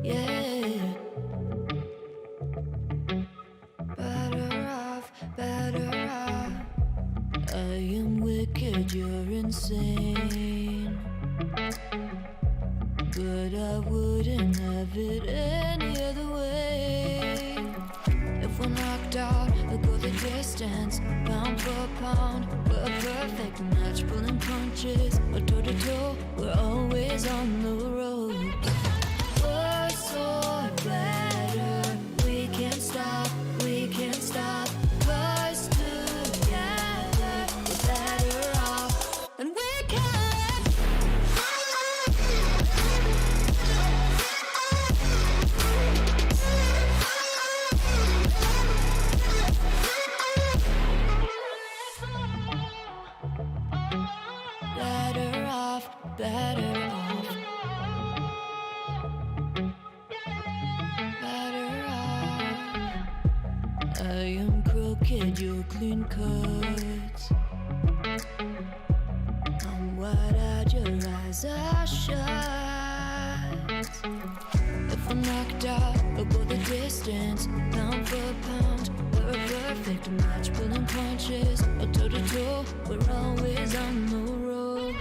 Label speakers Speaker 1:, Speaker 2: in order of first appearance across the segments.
Speaker 1: yeah. Better off. I am wicked, you're insane, but I wouldn't have it any other way. If we're knocked out, we'll go the distance, pound for pound. We're a perfect match, pulling punches, or toe to toe. We're always on the ropes. Worse or better, we can't stop, we can't stop. 'Cause together we're better off, and we can. Better off, better off. Better off. I am crooked, you're clean cuts. I'm wide-eyed, your eyes are shut. If we're knocked out, we'll go the distance, pound for pound. We're a perfect match, pulling punches, or toe to toe. We're always on the road.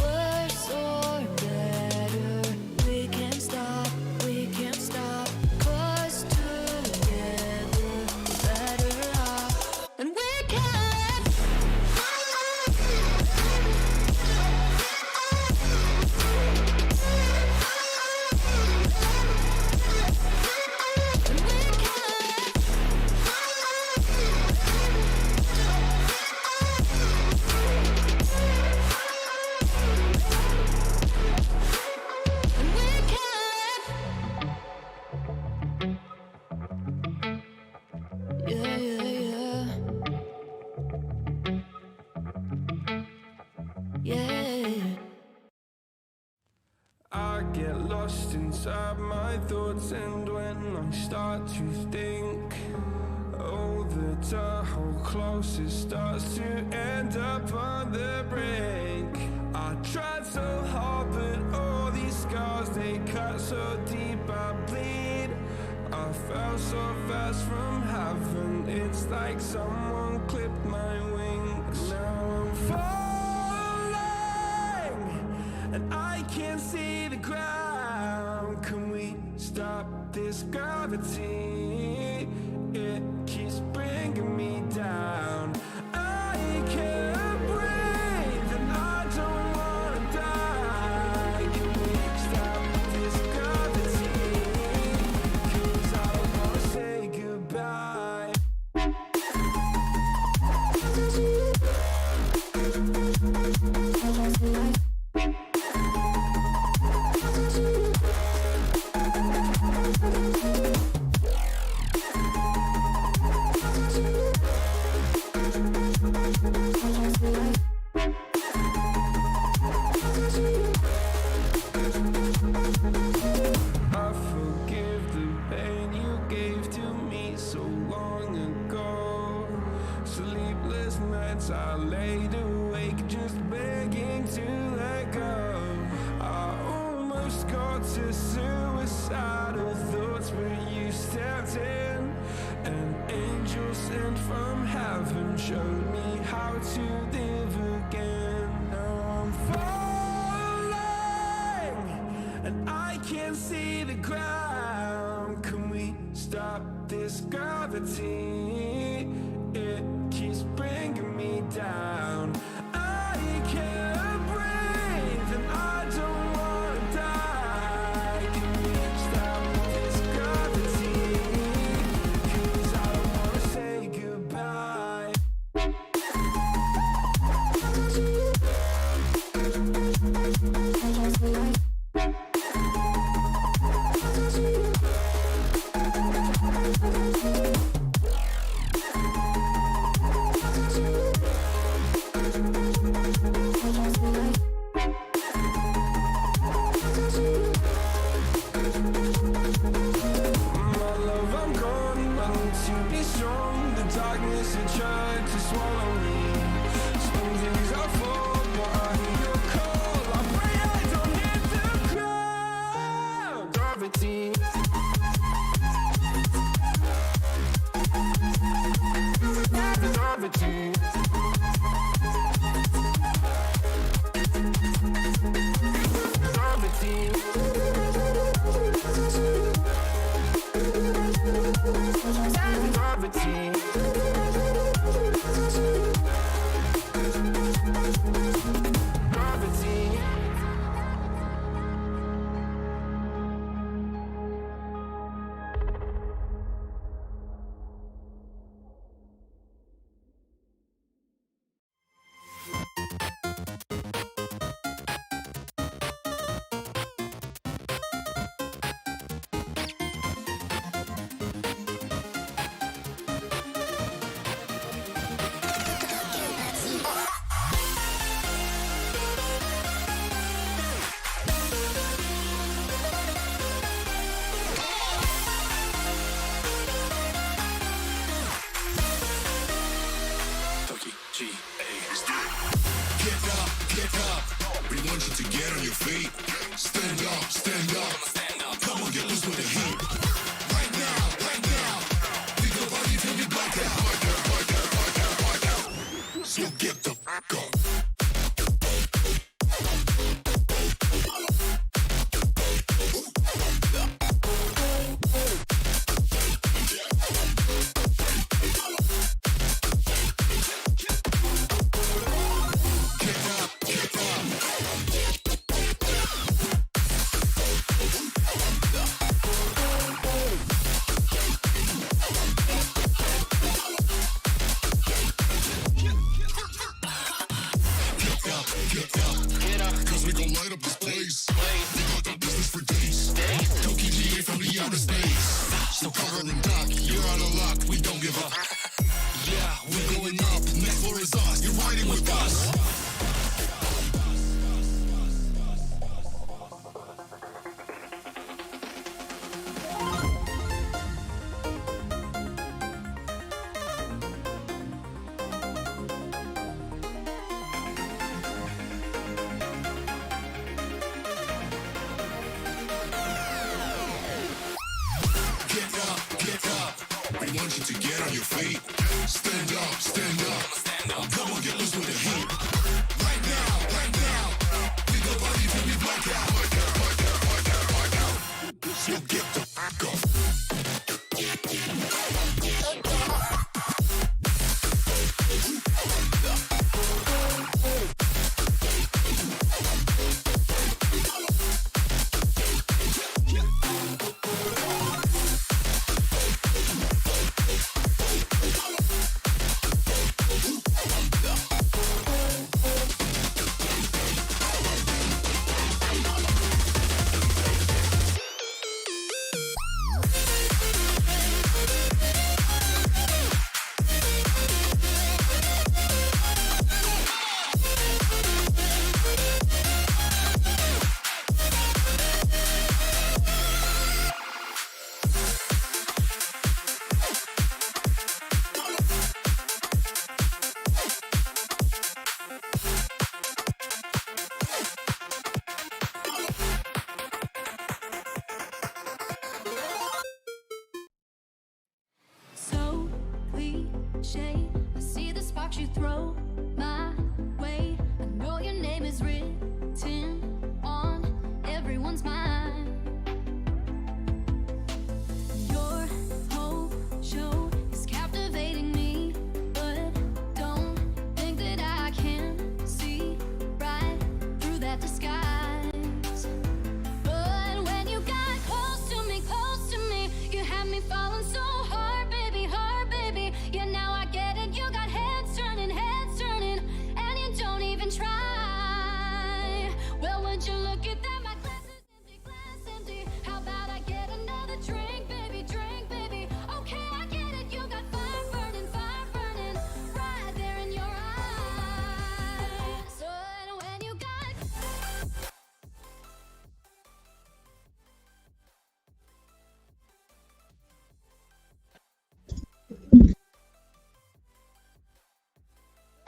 Speaker 1: Worse or better, we can't stop, we can't stop. 'Cause together we're better off, and we can. Yeah, yeah, yeah. Yeah.
Speaker 2: I get lost inside my thoughts, and when I start to think, oh, the tunnel close, it starts to end up on the brink. I tried so hard, but all these scars, they cut so deep, I bleed. I fell so fast from heaven, it's like someone clipped my wings. Now I'm falling, and I can't see the ground. Can we stop this gravity? It keeps bringing me down. I can't breathe, and I don't wanna die. Can we stop this gravity? 'Cause I don't wanna say goodbye. I forgive the pain you gave to me so long ago. Sleepless nights I laid awake just begging to let go. I almost got to suicidal thoughts, but you stepped in. An angel sent from heaven showed me how to live again. Now I'm falling, and I can't see the ground. Can we stop this gravity? It keeps bringing me down. I can't breathe, and I don't wanna die. Can we stop this gravity? 'Cause I don't wanna say goodbye. gravity. Gravity. Gravity. Gravity. Gravity.
Speaker 3: We want you to get on your feet. Stand up, stand up. Come on, get loose with the heat. Right now. Pick your body till you black out. So get the fuck up. Cause we gon' light up this place. We got the business for days. Tokyo GA from the outer space. So cover and dock, you're out of luck, we don't give up. Yeah, we're going up, next floor is us, you're riding with us. Get up. We want you to get on your feet. Stand up. Come on, get loose with the heat. Right now. Pick your body till you black out. So get the fuck up.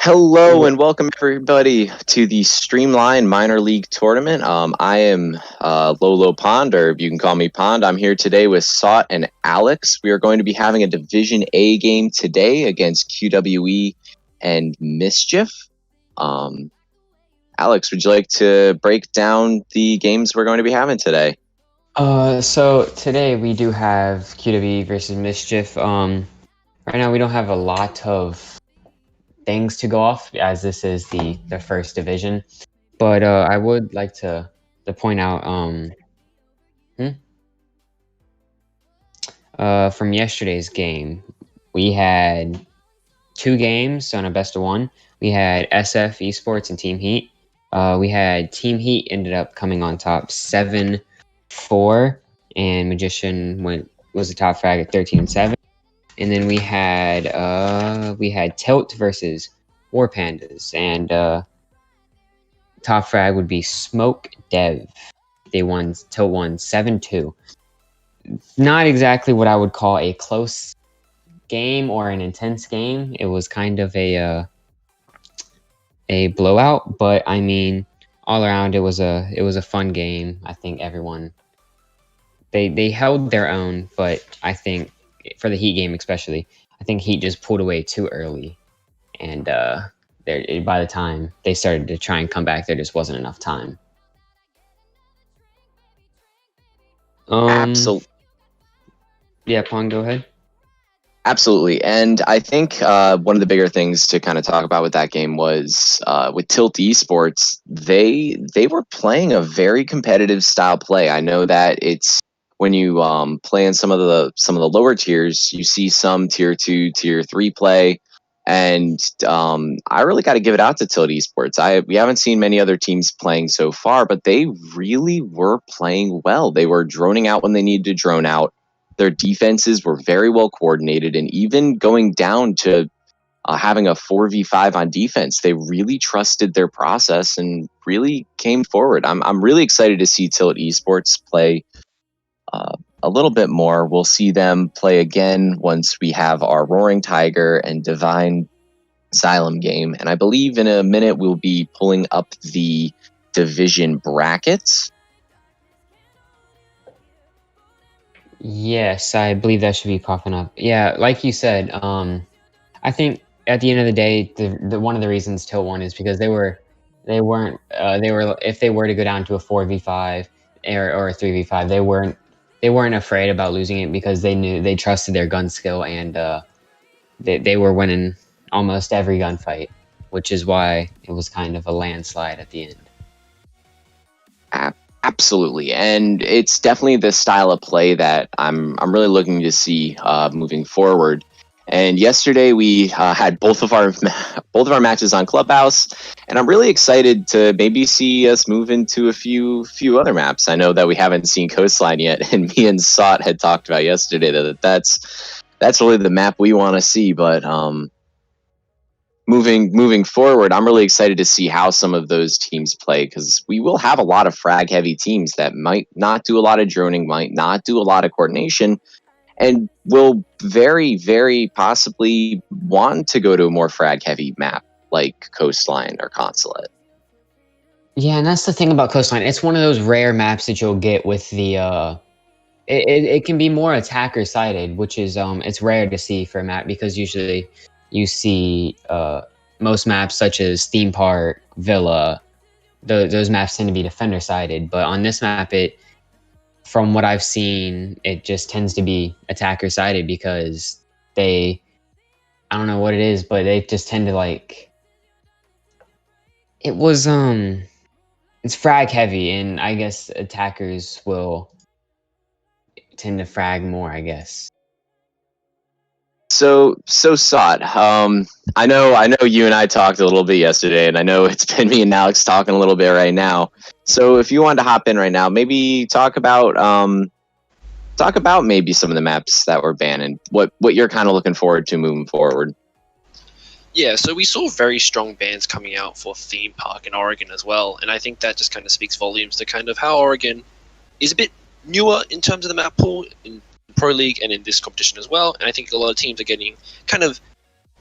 Speaker 4: Hello and welcome everybody to the Streamline Minor League Tournament. I am Lolo Pond, or you can call me Pond. I'm here today with Sot and Alex. We are going to be having a Division A game today against QWE and Mischief. Alex, would you like to break down the games we're going to be having today?
Speaker 5: So today we do have QWE versus Mischief. Right now we don't have a lot of things to go off, as this is the first division, but I would like to point out from yesterday's game, we had 2 games on a best of 1. We had SF Esports and Team Heat. We had Team Heat ended up coming on top 7-4, and Magician was the top frag at 13-7. And then we had Tilt versus War Pandas, and top frag would be Smoke Dev. Tilt won 7-2. Not exactly what I would call a close game or an intense game. It was kind of a blowout, but I mean, all around it was a fun game. I think everyone they held their own, but I think for the Heat game especially, I think Heat just pulled away too early, and by the time they started to try and come back, there just wasn't enough time.
Speaker 4: Absolutely.
Speaker 5: Yeah, Pong, go ahead.
Speaker 4: Absolutely. And I think one of the bigger things to kind of talk about with that game was with Tilt Esports, they were playing a very competitive style play. I know that it's when you play in some of the lower tiers, you see some tier 2, tier 3 play, and I really got to give it out to Tilt Esports. We haven't seen many other teams playing so far, but they really were playing well. They were droning out when they needed to drone out. Their defenses were very well coordinated, and even going down to having a 4v5 on defense, they really trusted their process and really came forward. I'm really excited to see Tilt Esports play a little bit more. We'll see them play again once we have our Roaring Tiger and Divine Xylem game, and I believe in a minute we'll be pulling up the division brackets.
Speaker 5: Yes, I believe that should be popping up. Yeah, like you said, I think at the end of the day, the one of the reasons Tilt won is because if they were to go down to a 4v5 or a 3v5, they weren't afraid about losing it, because they trusted their gun skill, and they were winning almost every gunfight, which is why it was kind of a landslide at the end.
Speaker 4: Absolutely, and it's definitely the style of play that I'm really looking to see moving forward. And yesterday we had both of our matches on Clubhouse, and I'm really excited to maybe see us move into a few other maps. I know that we haven't seen Coastline yet, and me and Sot had talked about yesterday that's really the map we want to see. But moving forward, I'm really excited to see how some of those teams play, because we will have a lot of frag heavy teams that might not do a lot of droning, might not do a lot of coordination, and will very, very possibly want to go to a more frag heavy map like Coastline or Consulate.
Speaker 5: Yeah, and that's the thing about Coastline. It's one of those rare maps that you'll get with the it can be more attacker sided, which is it's rare to see for a map, because usually you see most maps such as Theme Park, Villa, those maps tend to be defender sided, but on this map, from what I've seen, it just tends to be attacker sided, because I don't know what it is, but they just tend to it's frag heavy, and I guess attackers will tend to frag more, I guess.
Speaker 4: So Sot, I know you and I talked a little bit yesterday, and I know it's been me and Alex talking a little bit right now. So if you wanted to hop in right now, maybe talk about maybe some of the maps that were banned and what you're kind of looking forward to moving forward.
Speaker 6: Yeah, so we saw very strong bans coming out for Theme Park in Oregon as well, and I think that just kind of speaks volumes to kind of how Oregon is a bit newer in terms of the map pool in Pro League and in this competition as well, and I think a lot of teams are getting kind of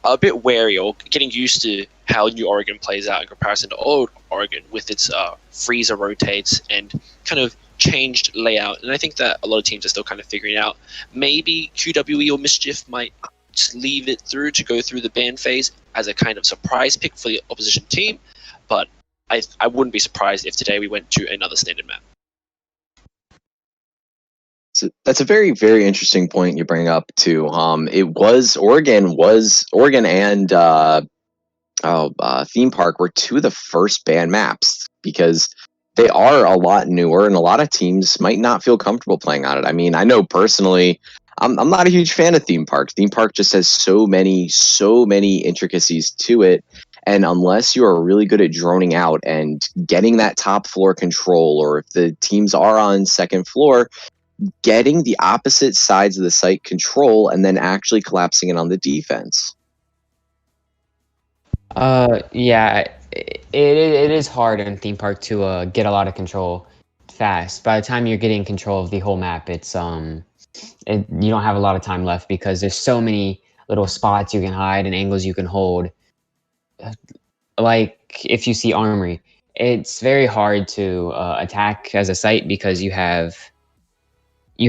Speaker 6: a bit wary or getting used to how New Oregon plays out in comparison to old Oregon with its freezer rotates and kind of changed layout. And I think that a lot of teams are still kind of figuring it out. Maybe QWE or Mischief might just leave it through to go through the ban phase as a kind of surprise pick for the opposition team, but I wouldn't be surprised if today we went to another standard map.
Speaker 4: So that's a very, very interesting point you bring up too. It was Oregon and theme park were two of the first banned maps because they are a lot newer and a lot of teams might not feel comfortable playing on it. I mean, I know personally, I'm not a huge fan of theme park. Theme park just has so many intricacies to it. And unless you are really good at droning out and getting that top floor control, or if the teams are on second floor, getting the opposite sides of the site control and then actually collapsing it on the defense.
Speaker 5: Yeah, it is hard in theme park to get a lot of control fast. By the time you're getting control of the whole map, you don't have a lot of time left because there's so many little spots you can hide and angles you can hold. Like if you see Armory, it's very hard to attack as a site because you have 2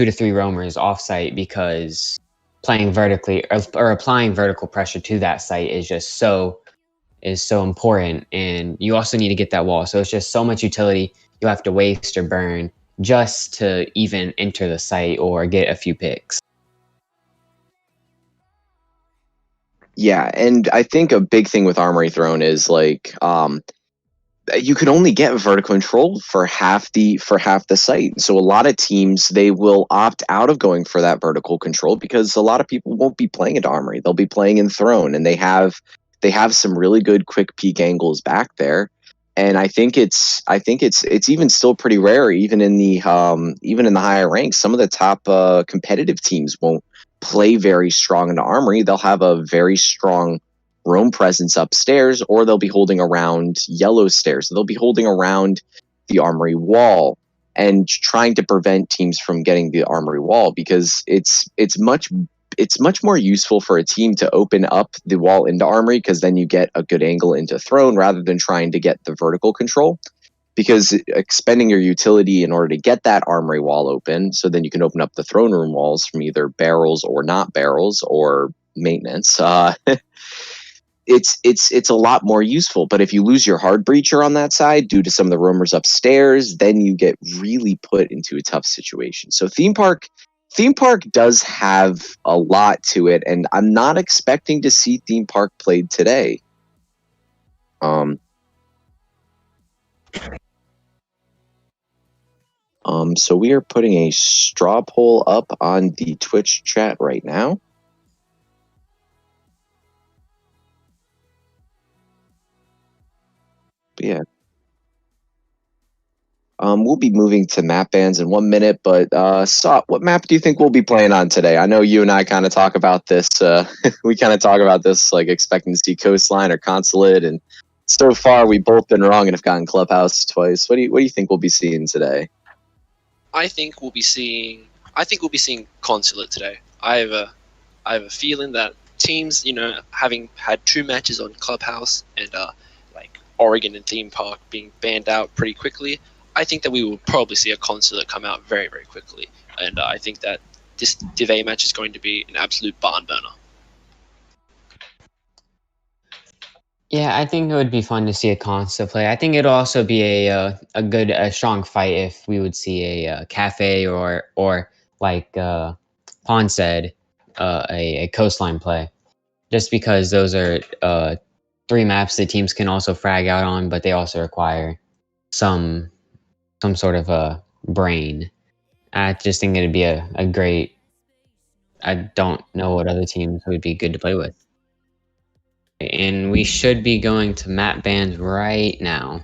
Speaker 5: to 3 roamers off site because playing vertically or applying vertical pressure to that site is so important, and you also need to get that wall. So it's just so much utility you have to waste or burn just to even enter the site or get a few picks.
Speaker 4: Yeah, and I think a big thing with Armory Throne is like you can only get vertical control for half the site. So a lot of teams, they will opt out of going for that vertical control because a lot of people won't be playing into Armory. They'll be playing in Throne, and they have some really good quick peek angles back there. And I think it's even still pretty rare, even in the higher ranks. Some of the top competitive teams won't play very strong into Armory. They'll have a very strong roam presence upstairs, or they'll be holding around yellow stairs. They'll be holding around the Armory wall and trying to prevent teams from getting the Armory wall, because it's much more useful for a team to open up the wall into Armory, because then you get a good angle into Throne rather than trying to get the vertical control, because expending your utility in order to get that Armory wall open, so then you can open up the throne room walls from either barrels or not barrels or maintenance. It's a lot more useful. But if you lose your hard breacher on that side due to some of the roamers upstairs, then you get really put into a tough situation. So theme park does have a lot to it, and I'm not expecting to see theme park played today. So we are putting a straw poll up on the Twitch chat right now. But yeah. We'll be moving to map bans in 1 minute, but what map do you think we'll be playing on today? I know you and I kind of talk about this. We kind of talk about this, like expecting to see Coastline or Consulate, and so far we've both been wrong and have gotten Clubhouse twice. What do you think we'll be seeing today?
Speaker 6: I think we'll be seeing Consulate today. I have a feeling that teams, having had 2 matches on Clubhouse and like Oregon and Theme Park being banned out pretty quickly, I think that we will probably see a Consulate come out very, very quickly. And I think that this Div A match is going to be an absolute barn burner.
Speaker 5: Yeah, I think it would be fun to see a Consulate play. I think it'll also be a strong fight if we would see a Cafe or like Pon said, a Coastline play. Just because those are 3 maps that teams can also frag out on, but they also require some sort of a brain. I just think it'd be a great. I don't know what other teams would be good to play with. And we should be going to map bans right now.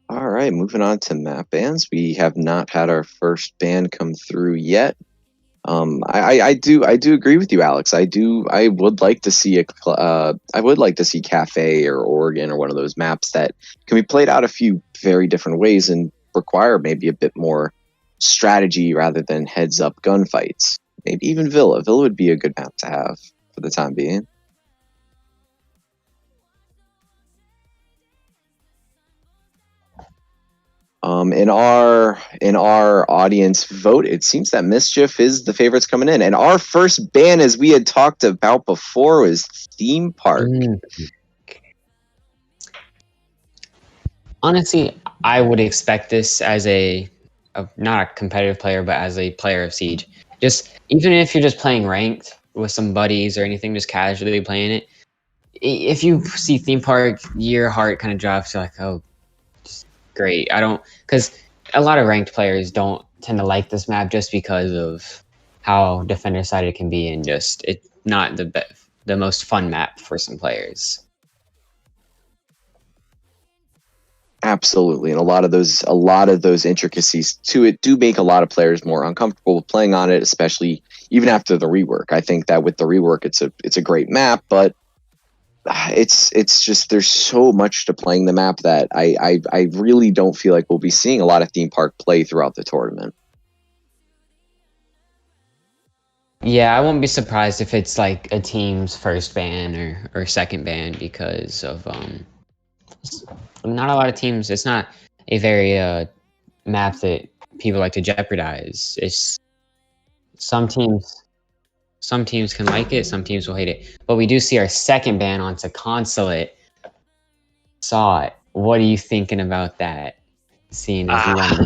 Speaker 4: All right, moving on to map bans. We have not had our first ban come through yet. I do agree with you, Alex. I would like to see Cafe or Oregon or one of those maps that can be played out a few very different ways and require maybe a bit more strategy rather than heads up gunfights. Maybe even Villa. Villa would be a good map to have for the time being. In our audience vote, it seems that Mischief is the favorites coming in, and our first ban, as we had talked about before, was Theme Park.
Speaker 5: Honestly, I would expect this as not a competitive player, but as a player of Siege. Just even if you're just playing ranked with some buddies or anything, just casually playing it. If you see Theme Park, your heart kind of drops. You're like, oh, great. Because a lot of ranked players don't tend to like this map just because of how defender sided it can be, and just it's not the most fun map for some players.
Speaker 4: Absolutely, and a lot of those intricacies to it do make a lot of players more uncomfortable playing on it, especially even after the rework. I think that with the rework, it's a great map, but it's just there's so much to playing the map that I really don't feel like we'll be seeing a lot of Theme Park play throughout the tournament.
Speaker 5: Yeah, I won't be surprised if it's like a team's first ban or second ban, because of not a lot of teams. It's not a very map that people like to jeopardize. It's some teams can like it, some teams will hate it. But we do see our second ban onto Consulate. Saw it. What are you thinking about that? Seeing as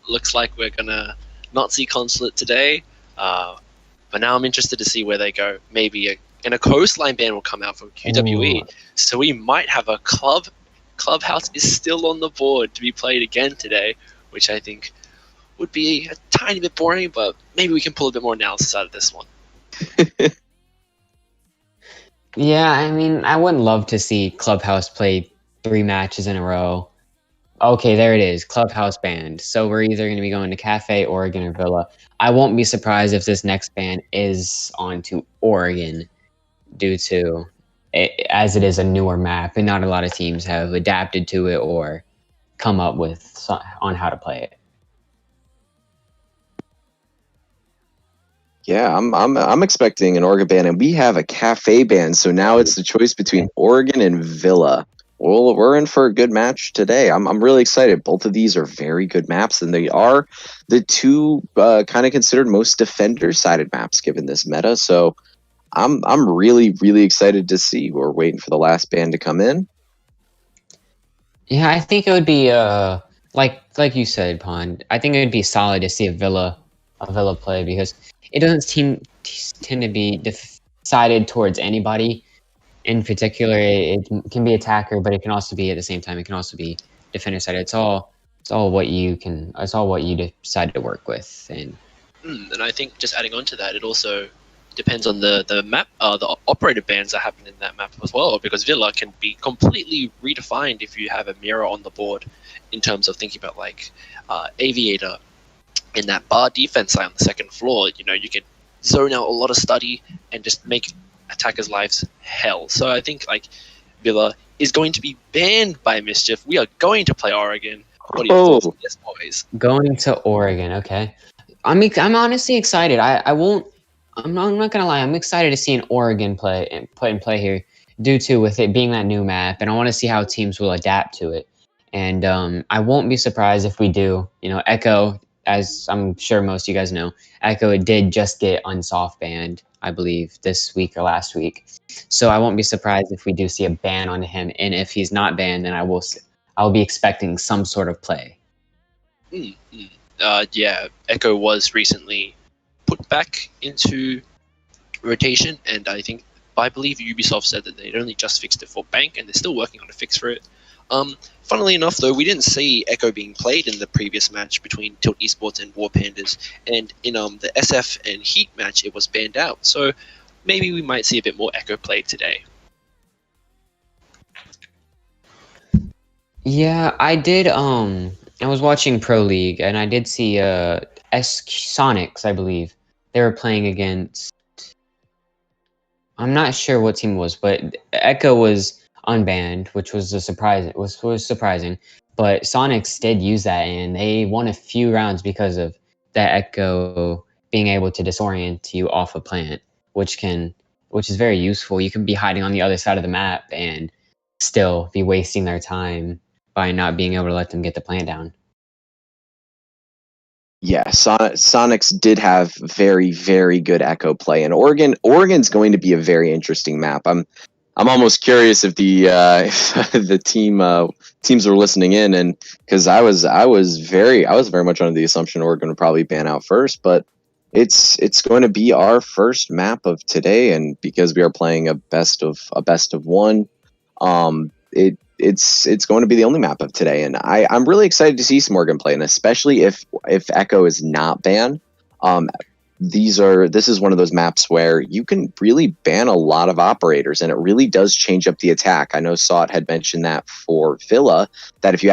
Speaker 6: looks like we're gonna not see Consulate today. But now I'm interested to see where they go. Maybe a coastline ban will come out from QWE. Ooh. So we might have a Clubhouse is still on the board to be played again today, which I think would be a tiny bit boring, but maybe we can pull a bit more analysis out of this one.
Speaker 5: Yeah, I mean, I wouldn't love to see Clubhouse play 3 matches in a row. Okay, there it is. Clubhouse banned. So we're either going to be going to Cafe, Oregon, or Villa. I won't be surprised if this next ban is onto Oregon, due to as it is a newer map and not a lot of teams have adapted to it or come up with on how to play it.
Speaker 4: Yeah, I'm expecting an Oregon ban, and we have a Cafe ban. So now it's the choice between Oregon and Villa. Well, we're in for a good match today. I'm really excited. Both of these are very good maps, and they are the two kind of considered most defender-sided maps given this meta. So I'm really, really excited to see. We're waiting for the last ban to come in.
Speaker 5: Yeah, I think it would be like you said, Pond. I think it would be solid to see a Villa play, because it doesn't tend to be decided towards anybody in particular. It can be attacker, but it can also be, at the same time, it can also be defender side. It's all what you decide to work with. And
Speaker 6: I think, just adding on to that, it also depends on the map, the operator bans that happen in that map as well, because Villa can be completely redefined if you have a mirror on the board, in terms of thinking about like Aviator in that bar defense side on the second floor. You know, you can zone out a lot of study and just make attackers' lives hell. So I think like Villa is going to be banned by Mischief. We are going to play Oregon. What are your thoughts on this, boys?
Speaker 5: Going to Oregon, okay. I'm honestly excited. I'm not gonna lie. I'm excited to see an Oregon put in play here, due to with it being that new map, and I want to see how teams will adapt to it. And I won't be surprised if we do. You know, Echo, as I'm sure most of you guys know, Echo did just get unsoft banned, I believe, this week or last week. So I won't be surprised if we do see a ban on him. And if he's not banned, then I'll be expecting some sort of play.
Speaker 6: Yeah, Echo was recently put back into rotation, and I believe Ubisoft said that they'd only just fixed it for Bank, and they're still working on a fix for it. Funnily enough, though, we didn't see Echo being played in the previous match between Tilt Esports and War Pandas, and in the SF and Heat match, it was banned out. So maybe we might see a bit more Echo play today.
Speaker 5: Yeah, I did. I was watching Pro League, and I did see Sonics, I believe. They were playing against, I'm not sure what team it was, but Echo was unbanned, which was surprising. But Sonics did use that, and they won a few rounds because of that Echo being able to disorient you off a plant, which is very useful. You can be hiding on the other side of the map and still be wasting their time by not being able to let them get the plant down.
Speaker 4: Yeah, Sonics did have very, very good echo play, and Oregon's going to be a very interesting map. I'm almost curious if the if the teams are listening in, and because I was very much under the assumption Oregon would probably ban out first, but it's going to be our first map of today, and because we are playing a best of one, it's going to be the only map of today, and I'm really excited to see some Oregon play, and especially if Echo is not banned. This is one of those maps where you can really ban a lot of operators, and it really does change up the attack. I know Sot had mentioned that for Villa, that if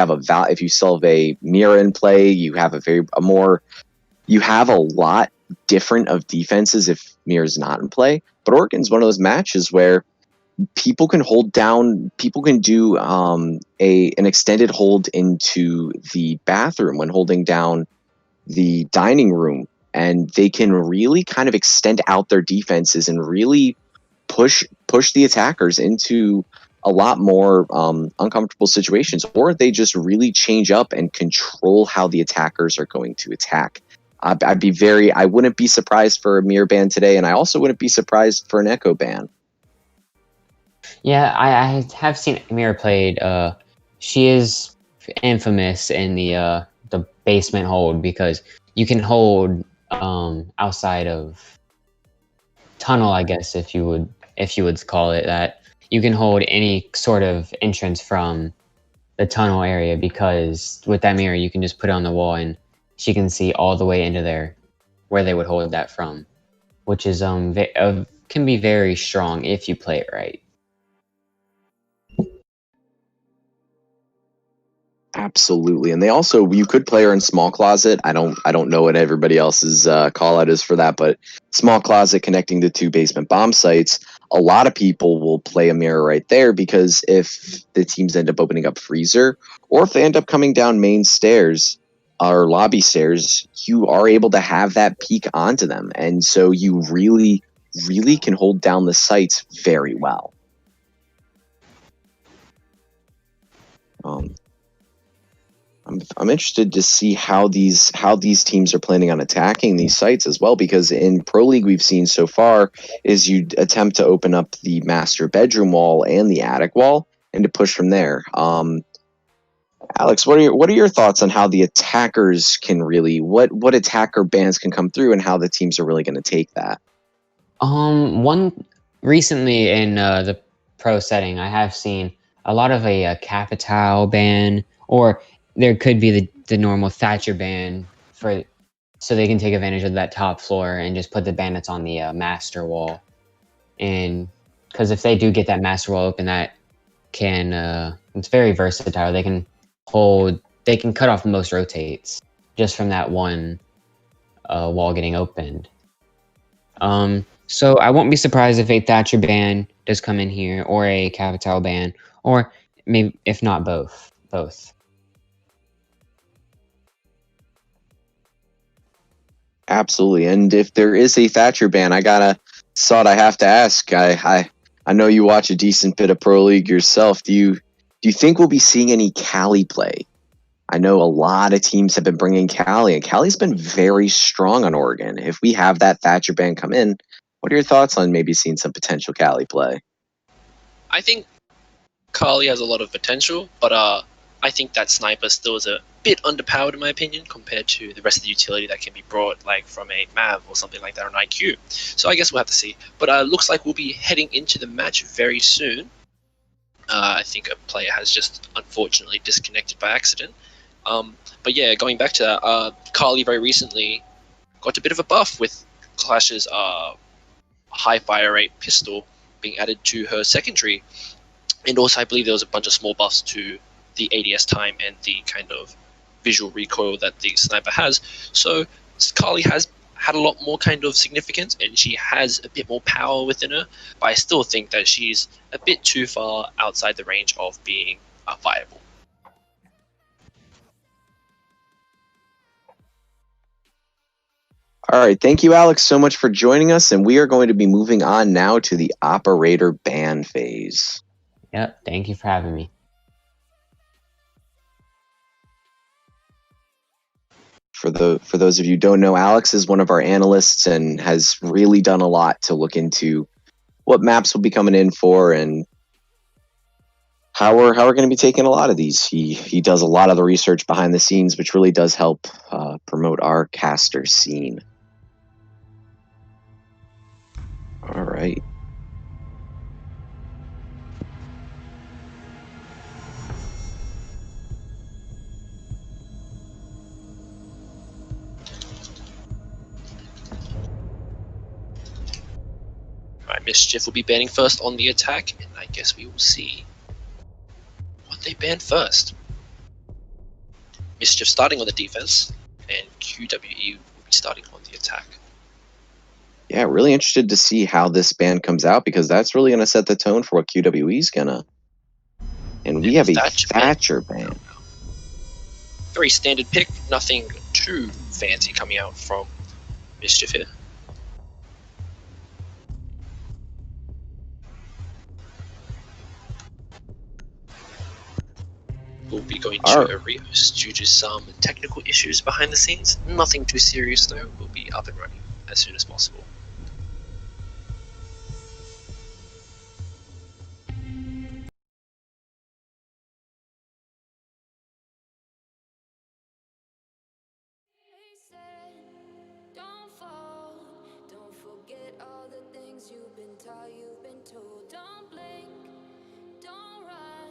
Speaker 4: you still have a mirror in play, you have you have a lot different of defenses if mirror's not in play. But Oregon's one of those matches where people can do an extended hold into the bathroom when holding down the dining room, and they can really kind of extend out their defenses and really push the attackers into a lot more uncomfortable situations, or they just really change up and control how the attackers are going to attack. I wouldn't be surprised for a mirror ban today, and I also wouldn't be surprised for an echo ban.
Speaker 5: Yeah, I have seen Mirror played. She is infamous in the basement hold because you can hold outside of tunnel, I guess if you would call it that. You can hold any sort of entrance from the tunnel area, because with that mirror you can just put it on the wall and she can see all the way into there where they would hold that from, which is can be very strong if you play it right.
Speaker 4: Absolutely, and you could play her in small closet. I don't know what everybody else's call out is for that, but small closet connecting the two basement bomb sites. A lot of people will play a mirror right there, because if the teams end up opening up freezer, or if they end up coming down main stairs or lobby stairs, you are able to have that peek onto them, and so you really, really can hold down the sites very well. I'm interested to see how these teams are planning on attacking these sites as well, because in Pro League we've seen so far is you attempt to open up the master bedroom wall and the attic wall and to push from there. Alex, what are your thoughts on how the attackers can really what attacker bans can come through and how the teams are really going to take that?
Speaker 5: One recently in the pro setting, I have seen a lot of a Capital ban, or there could be the normal Thatcher ban so they can take advantage of that top floor and just put the bandits on the master wall. And because if they do get that master wall open, that can it's very versatile. They can cut off most rotates just from that one wall getting opened. So I won't be surprised if a Thatcher ban does come in here, or a Capital ban, or maybe if not both.
Speaker 4: Absolutely, and if there is a Thatcher ban, I have to ask. I know you watch a decent bit of Pro League yourself. Do you think we'll be seeing any Cali play? I know a lot of teams have been bringing Cali, and Cali's been very strong on Oregon. If we have that Thatcher ban come in, what are your thoughts on maybe seeing some potential Cali play?
Speaker 6: I think Carly has a lot of potential, but I think that Sniper still is a bit underpowered in my opinion compared to the rest of the utility that can be brought, like from a MAV or something like that on IQ. So I guess we'll have to see. But looks like we'll be heading into the match very soon. I think a player has just unfortunately disconnected by accident. But yeah, going back to that, Carly very recently got a bit of a buff with Clash's high fire rate pistol being added to her secondary. And also I believe there was a bunch of small buffs to the ADS time and the kind of visual recoil that the Sniper has. So Carly has had a lot more kind of significance, and she has a bit more power within her, but I still think that she's a bit too far outside the range of being viable.
Speaker 4: All right. Thank you, Alex, so much for joining us. And we are going to be moving on now to the operator ban phase.
Speaker 5: Yep. Thank you for having me.
Speaker 4: For those of you who don't know, Alex is one of our analysts and has really done a lot to look into what maps will be coming in for and how we're going to be taking a lot of these. He does a lot of the research behind the scenes, which really does help promote our caster scene. All right.
Speaker 6: Right, Mischief will be banning first on the attack, and I guess we will see what they ban first. Mischief starting on the defense, and QWE will be starting on the attack.
Speaker 4: Yeah, really interested to see how this ban comes out because that's really going to set the tone for what QWE is going to. And we have a Thatcher ban.
Speaker 6: Very standard pick, nothing too fancy coming out from Mischief here. We'll be going to Arios due to some technical issues behind the scenes. Nothing too serious though, we'll be up and running as soon as possible.
Speaker 1: They said, don't fall, don't forget all the things you've been taught, you've been told. Don't blink, don't run,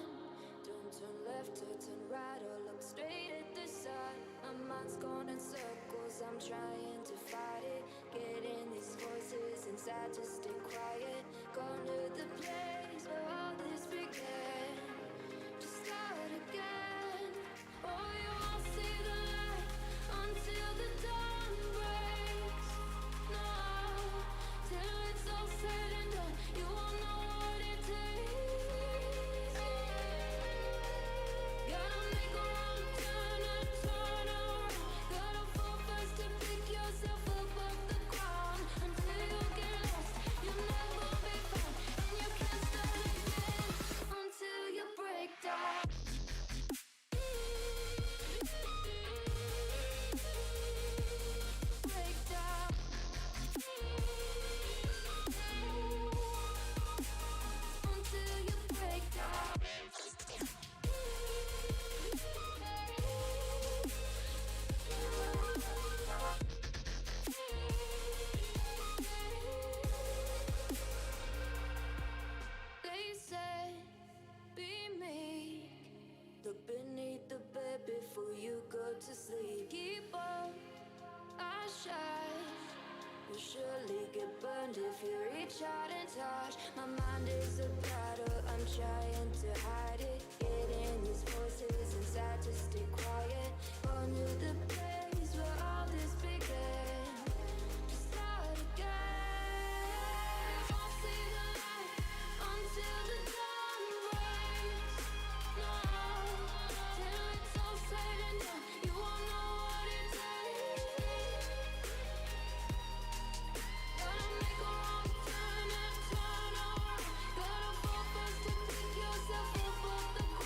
Speaker 1: don't turn left or turn right or look straight at the sun. My mind's going in circles, I'm trying to fight it. Getting these voices inside to stay quiet. Gone to the place where all this began. Just start again. Oh, you won't see the light until the dawn breaks. No, till it's all said and done, you won't know what it takes. Gotta make a wrong turn and turn around. Gotta fall first to pick yourself up off the ground. Until you get lost, you'll never be found. And you can't start again until you break down. Break down. Until you break down. They said, be meek. Look beneath the bed before you go to sleep. Keep on, I shine. You'll surely get burned if you reach out and touch. My mind is a battle, I'm trying to hide it. Getting these voices inside to stay quiet. On to the place where all this began. Just start again. Won't see the light until the dawn breaks. No, till it's all said and done, you won't know what it takes. Gotta make a wrong turn and turn around. Gotta fall first to pick yourself up off the ground.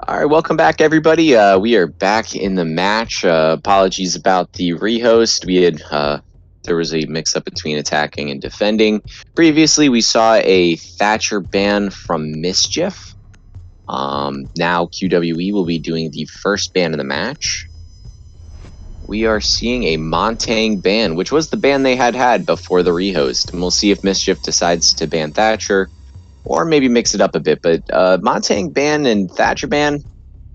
Speaker 4: All right, welcome back, everybody. We are back in the match. Apologies about the rehost. We had there was a mix-up between attacking and defending. Previously, we saw a Thatcher ban from Mischief. Now QWE will be doing the first ban of the match. We are seeing a Montang ban, which was the ban they had before the rehost. And we'll see if Mischief decides to ban Thatcher, or maybe mix it up a bit. But Montang ban and Thatcher ban,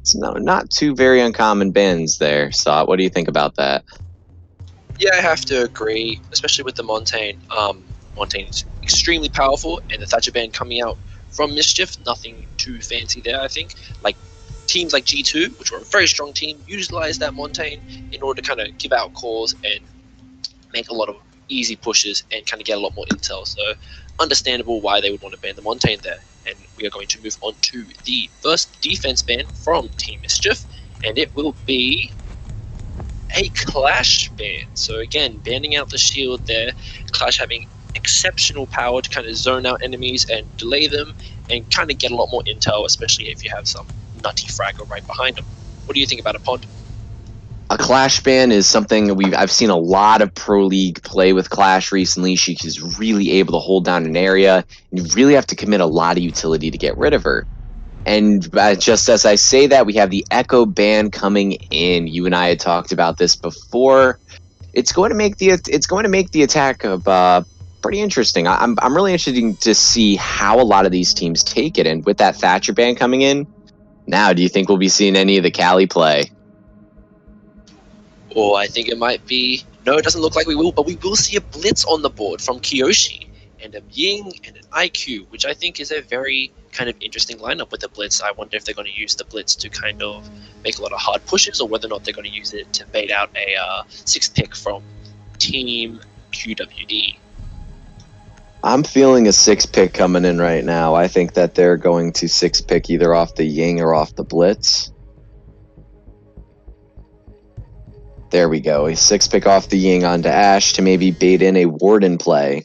Speaker 4: it's not two very uncommon bans there. So what do you think about that?
Speaker 6: Yeah, I have to agree, especially with the Montaigne. Montaigne's extremely powerful, and the Thatcher ban coming out from Mischief, nothing too fancy there, I think. Like, teams like G2, which were a very strong team, utilized that Montaigne in order to kind of give out calls and make a lot of easy pushes and kind of get a lot more intel. So, understandable why they would want to ban the Montaigne there. And we are going to move on to the first defense ban from Team Mischief, and it will be a Clash ban. So again, banning out the shield there, Clash having exceptional power to kind of zone out enemies and delay them and kind of get a lot more intel, especially if you have some nutty fragger right behind them. What do you think about it, Pond?
Speaker 4: A Clash ban is something I've seen a lot of Pro League play with Clash recently. She is really able to hold down an area, and you really have to commit a lot of utility to get rid of her. And just as I say that, we have the Echo ban coming in. You and I had talked about this before. It's going to make the attack of pretty interesting. I'm really interested to see how a lot of these teams take it. And with that Thatcher ban coming in, now do you think we'll be seeing any of the Cali play?
Speaker 6: Or I think it might be, no, it doesn't look like we will, but we will see a Blitz on the board from Kiyoshi and a Ying and an IQ, which I think is a very kind of interesting lineup with the Blitz. I wonder if they're going to use the Blitz to kind of make a lot of hard pushes, or whether or not they're going to use it to bait out a sixth pick from Team QWE.
Speaker 4: I'm feeling a 6-pick coming in right now. I think that they're going to 6-pick either off the Ying or off the Blitz. There we go. A 6-pick off the Ying onto Ash to maybe bait in a Warden play.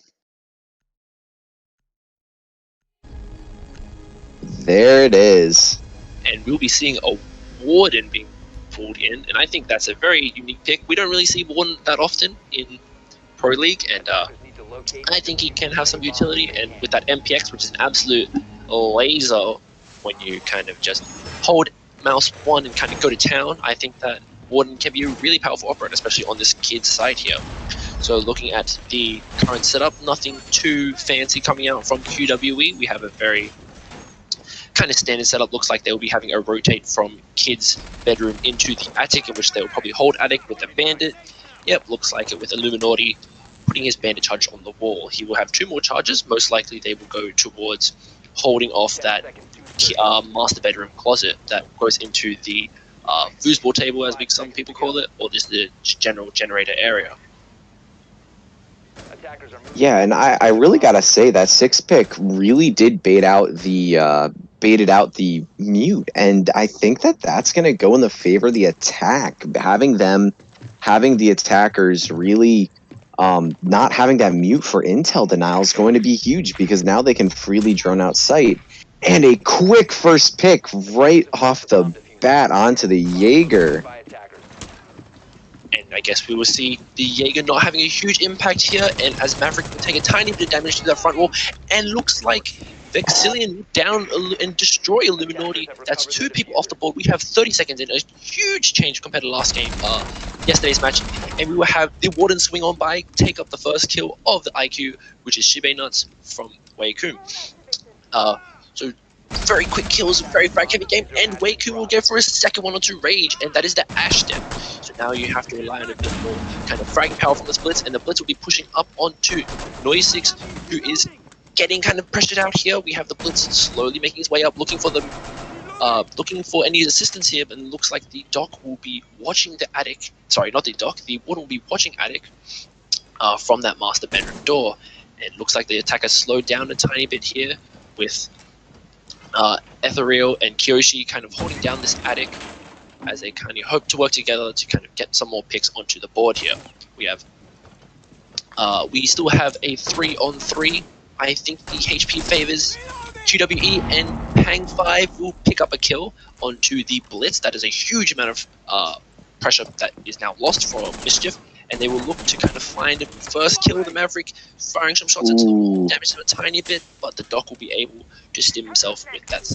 Speaker 4: There it is.
Speaker 6: And we'll be seeing a Warden being pulled in, and I think that's a very unique pick. We don't really see Warden that often in Pro League, and I think he can have some utility. And with that MPX, which is an absolute laser, when you kind of just hold mouse 1 and kind of go to town, I think that Warden can be a really powerful operator, especially on this kid's side here. So looking at the current setup, nothing too fancy coming out from QWE. We have a very kind of standard setup. Looks like they will be having a rotate from kid's bedroom into the attic, in which they will probably hold attic with the bandit. Yep, looks like it, with Illuminati putting his bandit charge on the wall. He will have 2 more charges. Most likely they will go towards holding off that master bedroom closet that goes into the foosball table, as some people call it, or just the general generator area.
Speaker 4: Yeah, and I really gotta say that 6-pick really did baited out the mute, and I think that that's gonna go in the favor of the attack. Having the attackers really not having that mute for intel denial is going to be huge, because now they can freely drone out sight. And a quick first pick right off the bat onto the Jaeger.
Speaker 6: And I guess we will see the Jaeger not having a huge impact here, and as Maverick will take a tiny bit of damage to that front wall, and looks like Vexillion down and destroy Illuminati. That's 2 people off the board. We have 30 seconds in, a huge change compared to last game, yesterday's match, and we will have the Warden swing on by, take up the first kill of the IQ, which is Shibe Nuts from Wei Kun. So very quick kills, very frag heavy game, and Wei Kun will go for a second one onto Rage, and that is the Ash step. So now you have to rely on a bit more kind of frag power from this Blitz, and the Blitz will be pushing up onto Noise6, who is getting kind of pressured out here. We have the Blitz slowly making his way up, looking for any assistance here, but it looks like the Doc will be watching the attic. Sorry, not the Doc, the Warden will be watching attic from that master bedroom door. It looks like the attacker slowed down a tiny bit here, with Ethereal and Kyoshi kind of holding down this attic as they kind of hope to work together to kind of get some more picks onto the board here. We still have a 3-on-3. I think the HP favors QWE, and Hang 5 will pick up a kill onto the Blitz. That is a huge amount of pressure that is now lost for Mischief, and they will look to kind of find him first, kill the Maverick, firing some shots into the wall, damage him a tiny bit, but the Doc will be able to stim himself with that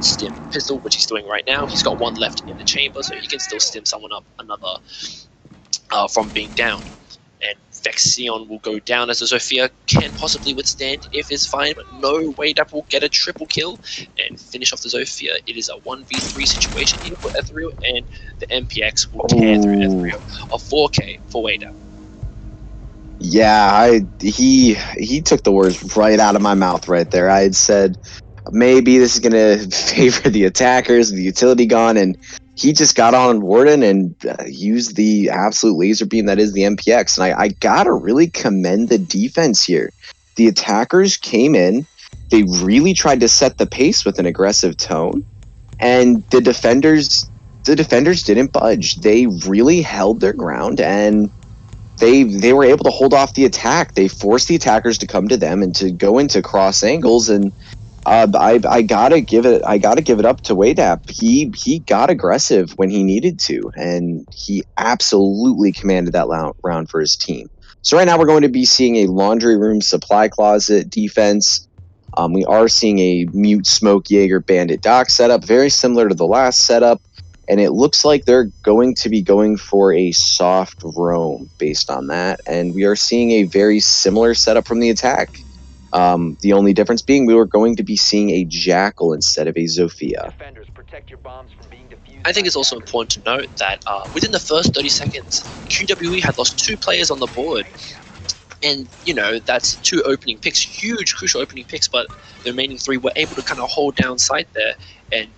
Speaker 6: stim pistol, which he's doing right now. He's got one left in the chamber, so he can still stim someone up another from being down. And Vexion will go down as the Zofia can possibly withstand if it's fine, but no, Waydap will get a triple kill and finish off the Zofia. It is a 1v3 situation here for Ethereal, and the MPX will tear through Ethereal. A 4K for Waydap.
Speaker 4: Yeah, he took the words right out of my mouth right there. I had said maybe this is gonna favor the attackers, the utility gone, and he just got on Warden and used the absolute laser beam that is the MPX. And I gotta really commend the defense here. The attackers came in, they really tried to set the pace with an aggressive tone, and the defenders didn't budge. They really held their ground, and they were able to hold off the attack. They forced the attackers to come to them and to go into cross angles, and I gotta give it up to Waydap. He got aggressive when he needed to, and he absolutely commanded that round for his team. So right now we're going to be seeing a laundry room supply closet defense. We are seeing a mute smoke Jaeger bandit dock setup, very similar to the last setup, and it looks like they're going to be going for a soft roam based on that. And we are seeing a very similar setup from the attack. The only difference being we were going to be seeing a Jackal instead of a Zofia.
Speaker 6: I think it's also important to note that within the first 30 seconds, QWE had lost 2 players on the board. And, you know, that's 2 opening picks, huge, crucial opening picks, but the remaining 3 were able to kind of hold down site there and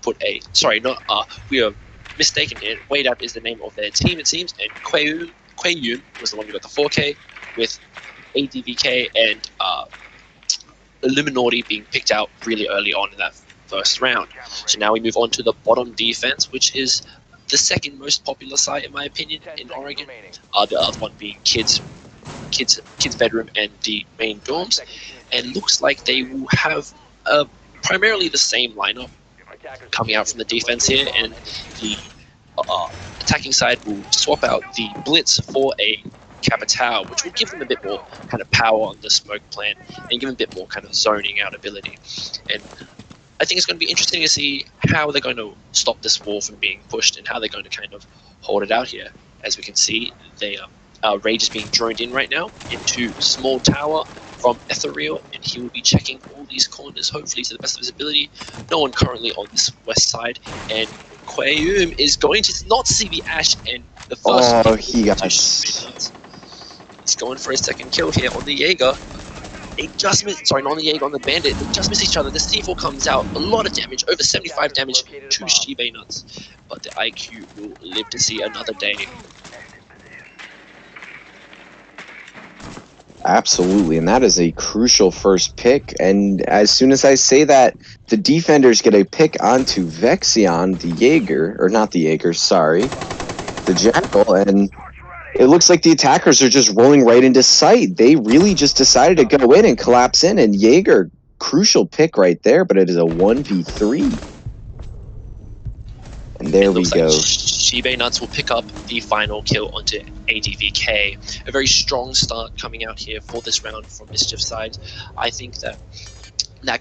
Speaker 6: put a... Sorry, not... we are mistaken here. Waydap is the name of their team, it seems, and Quayun was the one who got the 4K, with ADVK and Illuminati being picked out really early on in that first round. So now we move on to the bottom defense, which is the second most popular site in my opinion in Oregon. The other one being kids bedroom and the main dorms, and looks like they will have primarily the same lineup coming out from the defense here, and the attacking side will swap out the Blitz for a Capital, which will give them a bit more kind of power on the smoke plant and give them a bit more kind of zoning out ability. And I think it's going to be interesting to see how they're going to stop this wall from being pushed and how they're going to kind of hold it out here. As we can see, they Rage is being droned in right now into small tower from Ethereal, and he will be checking all these corners, hopefully to the best of his ability. No one currently on this west side, and Quayum is going to not see the Ash, and the first
Speaker 4: he got
Speaker 6: he's going for his second kill here on the Jaeger. They just missed, sorry, not on the Jaeger, on the Bandit. They just missed each other. The C4 comes out, a lot of damage, over 75 damage to Shiba Nuts. But the IQ will live to see another day.
Speaker 4: Absolutely, and that is a crucial first pick. And as soon as I say that, the defenders get a pick onto Vexion, the Jaeger, or not the Jaeger, sorry, the Jackal, and it looks like the attackers are just rolling right into sight. They really just decided to go in and collapse in, and Jaeger, crucial pick right there, but it is a 1v3. And there we go.
Speaker 6: Like Shiba Nuts will pick up the final kill onto ADVK. A very strong start coming out here for this round from Mischief side. I think that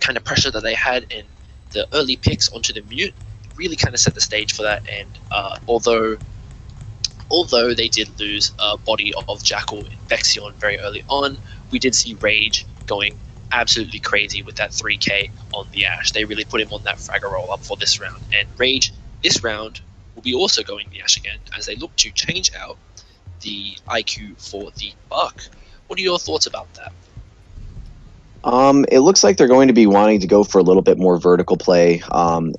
Speaker 6: kind of pressure that they had and the early picks onto the mute really kind of set the stage for that. And although they did lose a body of Jackal and Vexion very early on, we did see Rage going absolutely crazy with that 3K on the Ash. They really put him on that fragger roll up for this round. And Rage, this round, will be also going the Ash again as they look to change out the IQ for the Buck. What are your thoughts about that?
Speaker 4: It looks like they're going to be wanting to go for a little bit more vertical play,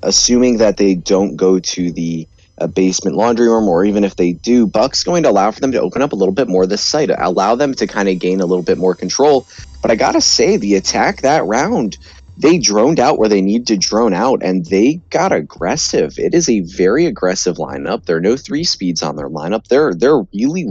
Speaker 4: assuming that they don't go to the basement laundry room, or even if they do, Buck's going to allow for them to open up a little bit more of this site, allow them to kind of gain a little bit more control. But I gotta say, the attack that round, they droned out where they need to drone out, and they got aggressive. It is a very aggressive lineup. There are no 3 speeds on their lineup. They're really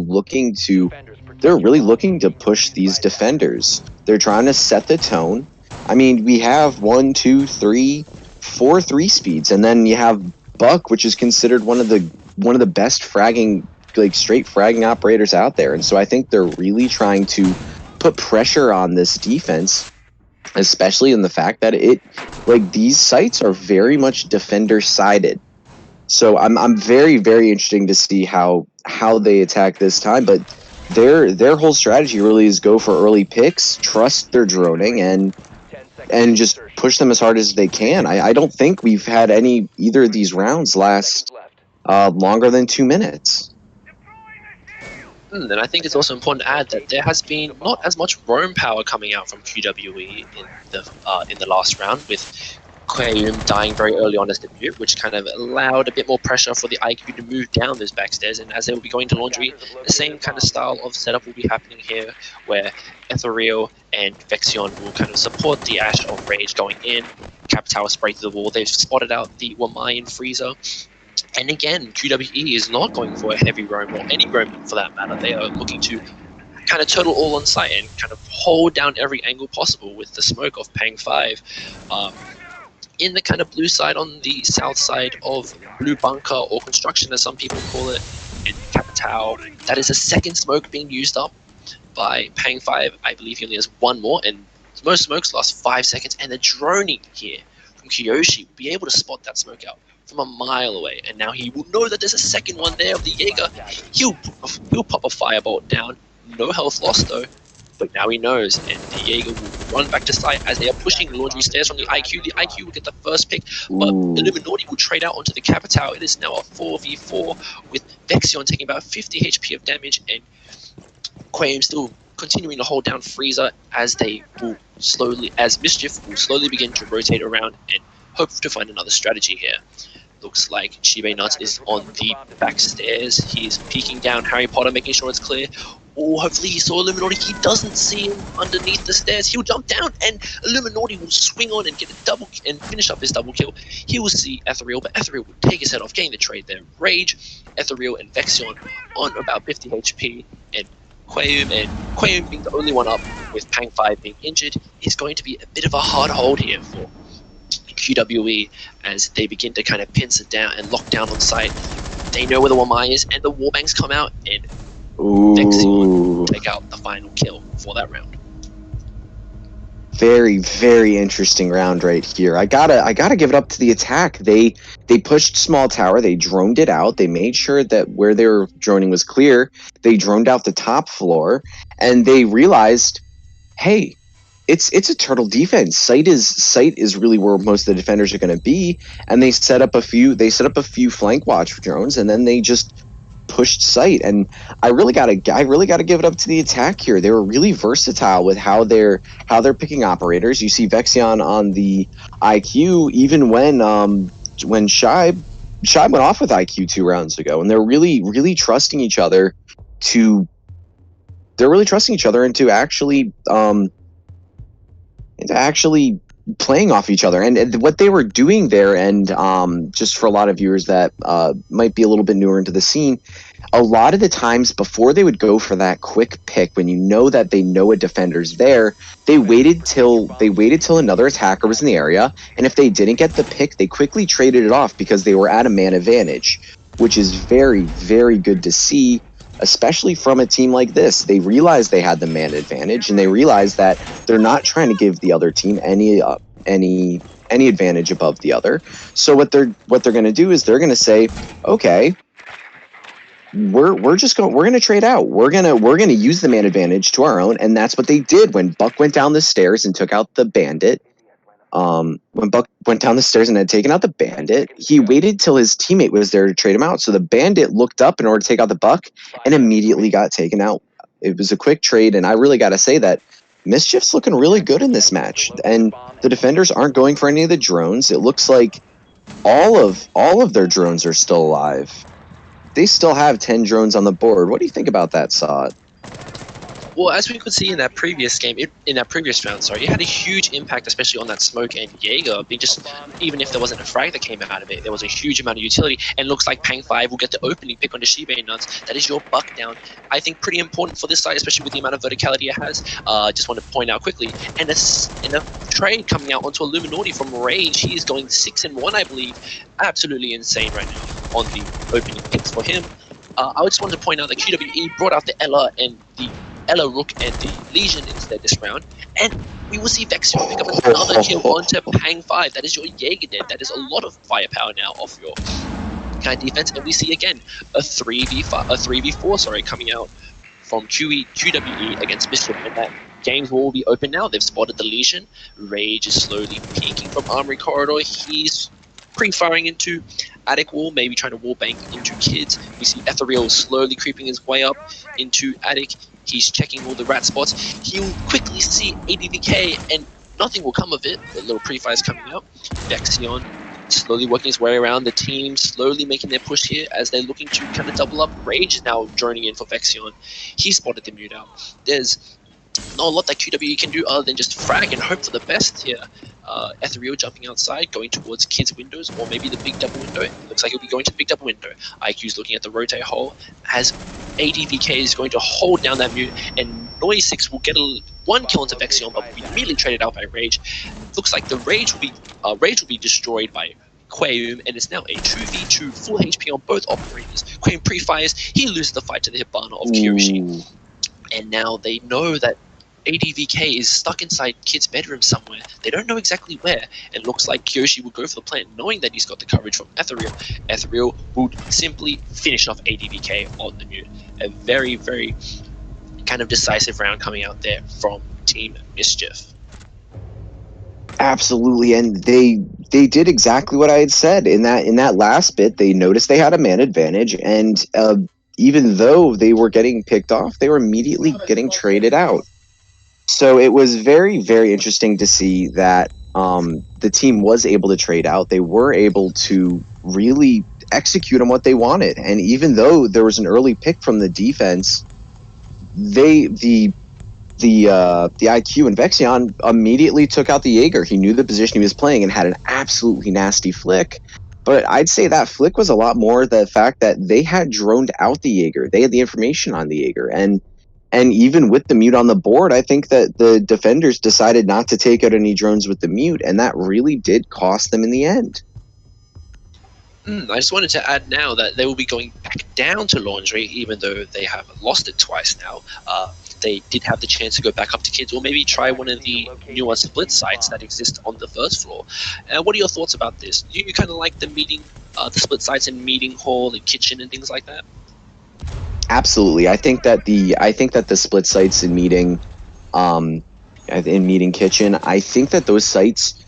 Speaker 4: looking to push these defenders. They're trying to set the tone, I mean, we have 1, 2, 3, 4 3-speeds, and then you have Buck, which is considered one of the best fragging, like straight fragging operators out there. And so I think they're really trying to put pressure on this defense, especially in the fact that these sites are very much defender sided. So I'm very, very interesting to see how they attack this time, but their whole strategy really is go for early picks, trust their droning, and just push them as hard as they can. I don't think we've had either of these rounds last longer than 2 minutes.
Speaker 6: And I think it's also important to add that there has been not as much roam power coming out from QWE in the last round, with Quayum dying very early on as debut, which kind of allowed a bit more pressure for the IQ to move down those backstairs. And as they will be going to Laundry, the same kind of style of setup will be happening here, where Ethereal and Vexion will kind of support the Ash of Rage going in. Capitower spray through the wall. They've spotted out the Wamayan Freezer. And again, QWE is not going for a heavy roam, or any roam for that matter. They are looking to kind of turtle all on site and kind of hold down every angle possible with the smoke of Pang 5. In the kind of blue side, on the south side of Blue Bunker, or Construction as some people call it, in Capitao, that is a second smoke being used up by Pang 5. I believe he only has one more, and most smokes last 5 seconds, and the droning here from Kiyoshi will be able to spot that smoke out from a mile away, and now he will know that there's a second one there of the Jaeger. He'll pop a firebolt down, no health lost though, but now he knows, and the Jaeger will run back to site as they are pushing Laundry stairs from the IQ. The IQ will get the first pick, but Illuminati will trade out onto the Capitao. It is now a 4v4 with Vexion taking about 50 HP of damage, and Quayum still continuing to hold down Freezer as Mischief will slowly begin to rotate around and hope to find another strategy here. Looks like Chibe Nuts is on the back stairs. He's peeking down Harry Potter, making sure it's clear. Oh, hopefully he saw Illuminati. He doesn't see him underneath the stairs. He'll jump down, and Illuminati will swing on and get a double and finish up his double kill. He will see Ethereal, but Ethereal will take his head off, getting the trade there. Rage, Ethereal, and Vexion on about 50 HP, and Quayum being the only one up with Pang 5 being injured is going to be a bit of a hard hold here for QWE as they begin to kind of pincer down and lock down on site. They know where the Wamai is, and the Warbangs come out, and Vexion will take out the final kill for that round.
Speaker 4: Very, very interesting round right here. I gotta give it up to the attack. They pushed small tower, they droned it out, they made sure that where they were droning was clear, they droned out the top floor, and they realized, hey, it's a turtle defense. Site is really where most of the defenders are going to be, and they set up a few flank watch drones, and then they just pushed site. And I really gotta give it up to the attack here. They were really versatile with how they're picking operators. You see Vexion on the IQ, even when Shibe went off with IQ 2 rounds ago, and they're really trusting each other into actually playing off each other. And what they were doing there, and just for a lot of viewers that might be a little bit newer into the scene, a lot of the times before they would go for that quick pick, when you know that they know a defender's there, they waited till another attacker was in the area, and if they didn't get the pick, they quickly traded it off because they were at a man advantage, which is very, very good to see, especially from a team like this. They realized they had the man advantage, and they realized that they're not trying to give the other team any advantage above the other. So what they're going to do is they're going to say, okay, we're going to trade out. We're going to use the man advantage to our own, and that's what they did when Buck went down the stairs and took out the bandit. When Buck went down the stairs and had taken out the bandit, he waited till his teammate was there to trade him out. So the bandit looked up in order to take out the Buck and immediately got taken out. It was a quick trade, and I really got to say that Mischief's looking really good in this match, and the defenders aren't going for any of the drones. It looks like all of their drones are still alive. They still have 10 drones on the board. What do you think about that, Saad?
Speaker 6: Well, as we could see in that previous game, in that previous round, sorry, it had a huge impact, especially on that smoke and Jaeger. Being just, even if there wasn't a frag that came out of it, there was a huge amount of utility. And looks like Pang 5 will get the opening pick on the Shibei Nuts. That is your buck down. I think pretty important for this side, especially with the amount of verticality it has. Just want to point out quickly, and a trade coming out onto Illuminati from Rage. He is going 6-1, I believe. Absolutely insane right now on the opening picks for him. I just wanted to point out that QWE brought out the Ella and the Ella Rook and the Legion instead this round, and we will see Vexion pick up another kill onto Pang 5. That is your Jaeger dead. That is a lot of firepower now off your kind of defense, and we see again a 3v4, sorry, coming out from QWE against Mischief, and that games will be open now. They've spotted the Legion. Rage is slowly peeking from Armory Corridor. He's pre-firing into Attic Wall, maybe trying to wall bank into Kids. We see Ethereal slowly creeping his way up into Attic. He's checking all the rat spots. He'll quickly see ADVK and nothing will come of it. The little pre-fire is coming out. Vexion slowly working his way around. The team slowly making their push here as they're looking to kind of double up. Rage is now joining in for Vexion. He spotted the mute out. There's not a lot that QWE can do other than just frag and hope for the best here. Ethereal jumping outside, going towards Kids windows, or maybe the big double window. Looks like he'll be going to big double window. IQ's looking at the rotate hole as ADVK is going to hold down that mute, and Noise6 will get one kill into Vexion, but will be immediately traded out by Rage. Looks like the Rage will be destroyed by Quaum, and it's now a 2v2 full HP on both operators. Quaum pre-fires, he loses the fight to the Hibana of Kyoshi. And now they know that ADVK is stuck inside Kid's bedroom somewhere. They don't know exactly where. And looks like Kyoshi will go for the plant, knowing that he's got the coverage from Ethereal. Ethereal would simply finish off ADVK on the mute. A very, very kind of decisive round coming out there from Team Mischief.
Speaker 4: Absolutely, and they did exactly what I had said in that last bit. They noticed they had a man advantage, and even though they were getting picked off, they were immediately getting traded out. So it was very, very interesting to see that the team was able to trade out. They were able to really execute on what they wanted. And even though there was an early pick from the defense, the IQ and Vexion immediately took out the Jaeger. He knew the position he was playing and had an absolutely nasty flick. But I'd say that flick was a lot more the fact that they had droned out the Jaeger. They had the information on the Jaeger. And even with the mute on the board, I think that the defenders decided not to take out any drones with the mute, and that really did cost them in the end.
Speaker 6: I just wanted to add now that they will be going back down to Laundry, even though they have lost it twice now. They did have the chance to go back up to Kids, or maybe try one of the newer split sites that exist on the first floor. What are your thoughts about this? Do you kind of like the split sites in Meeting Hall and Kitchen and things like that?
Speaker 4: Absolutely, I think that the split sites in Meeting Kitchen, I think that those sites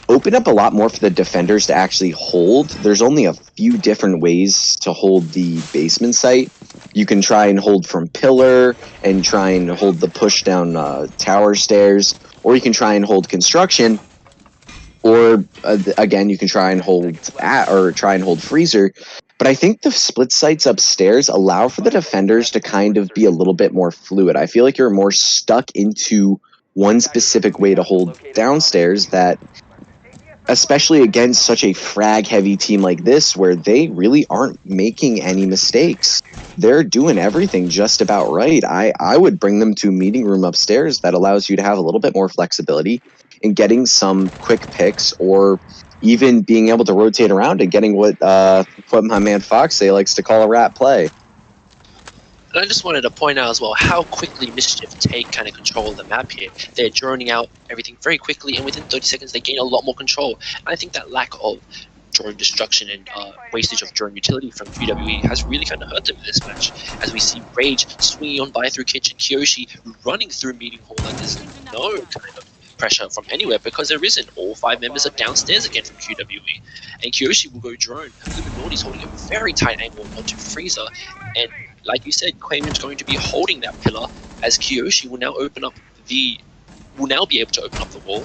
Speaker 4: open up a lot more for the defenders to actually hold. There's only a few different ways to hold the basement site. You can try and hold from pillar and try and hold the push down tower stairs, or you can try and hold construction, or again you can try and hold freezer. But I think the split sites upstairs allow for the defenders to kind of be a little bit more fluid. I feel like you're more stuck into one specific way to hold downstairs, that especially against such a frag-heavy team like this, where they really aren't making any mistakes. They're doing everything just about right. I would bring them to a meeting room upstairs that allows you to have a little bit more flexibility in getting some quick picks, or even being able to rotate around and getting what my man Foxay likes to call a rat play.
Speaker 6: And I just wanted to point out as well how quickly Mischief take kind of control of the map here. They're droning out everything very quickly, and within 30 seconds they gain a lot more control. And I think that lack of drone destruction and wastage of drone utility from QWE has really kind of hurt them in this match. As we see Rage swinging on by through Kitchen, Kyoshi running through Meeting Hall like there's no kind of pressure from anywhere, because there isn't. All 5 members are downstairs again from QWE, and Kyoshi will go drone. Illuminati's holding a very tight angle onto Freezer, and like you said, Quamin's going to be holding that pillar as Kyoshi will now be able to open up the wall.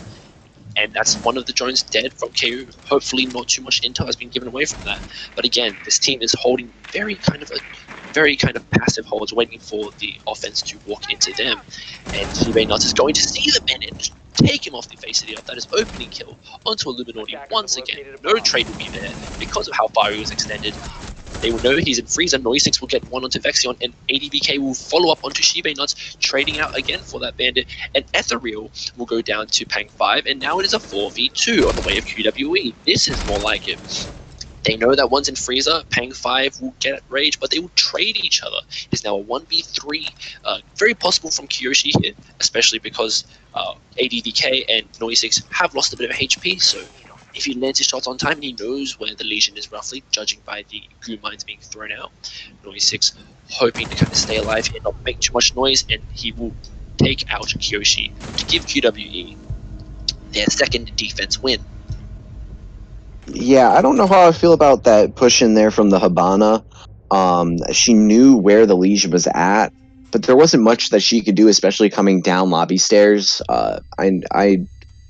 Speaker 6: and that's one of the drones dead from KO. Hopefully not too much intel has been given away from that. But again, this team is holding very kind of passive holds, waiting for the offense to walk into them. And Shibe Nuts is going to see the man and just take him off the face of the earth. That is opening kill onto Illuminati once again. No trade will be there because of how far he was extended. They will know he's in freezer. Noisix will get one onto Vexion, and ADBK will follow up onto Shibe Nuts, trading out again for that bandit. And Ethereal will go down to Pang 5, and now it is a 4v2 on the way of QWE. This is more like it. They know that one's in freezer, Pang 5 will get rage, but they will trade each other. It is now a 1v3, very possible from Kiyoshi here, especially because ADVK and Noisix have lost a bit of HP, so if he lands his shots on time, he knows where the Legion is roughly, judging by the goo mines being thrown out. Noisix hoping to kind of stay alive and not make too much noise, and he will take out Kiyoshi to give QWE their second defense win.
Speaker 4: Yeah, I don't know how I feel about that push in there from the Habana. She knew where the Legion was at, but there wasn't much that she could do, especially coming down lobby stairs.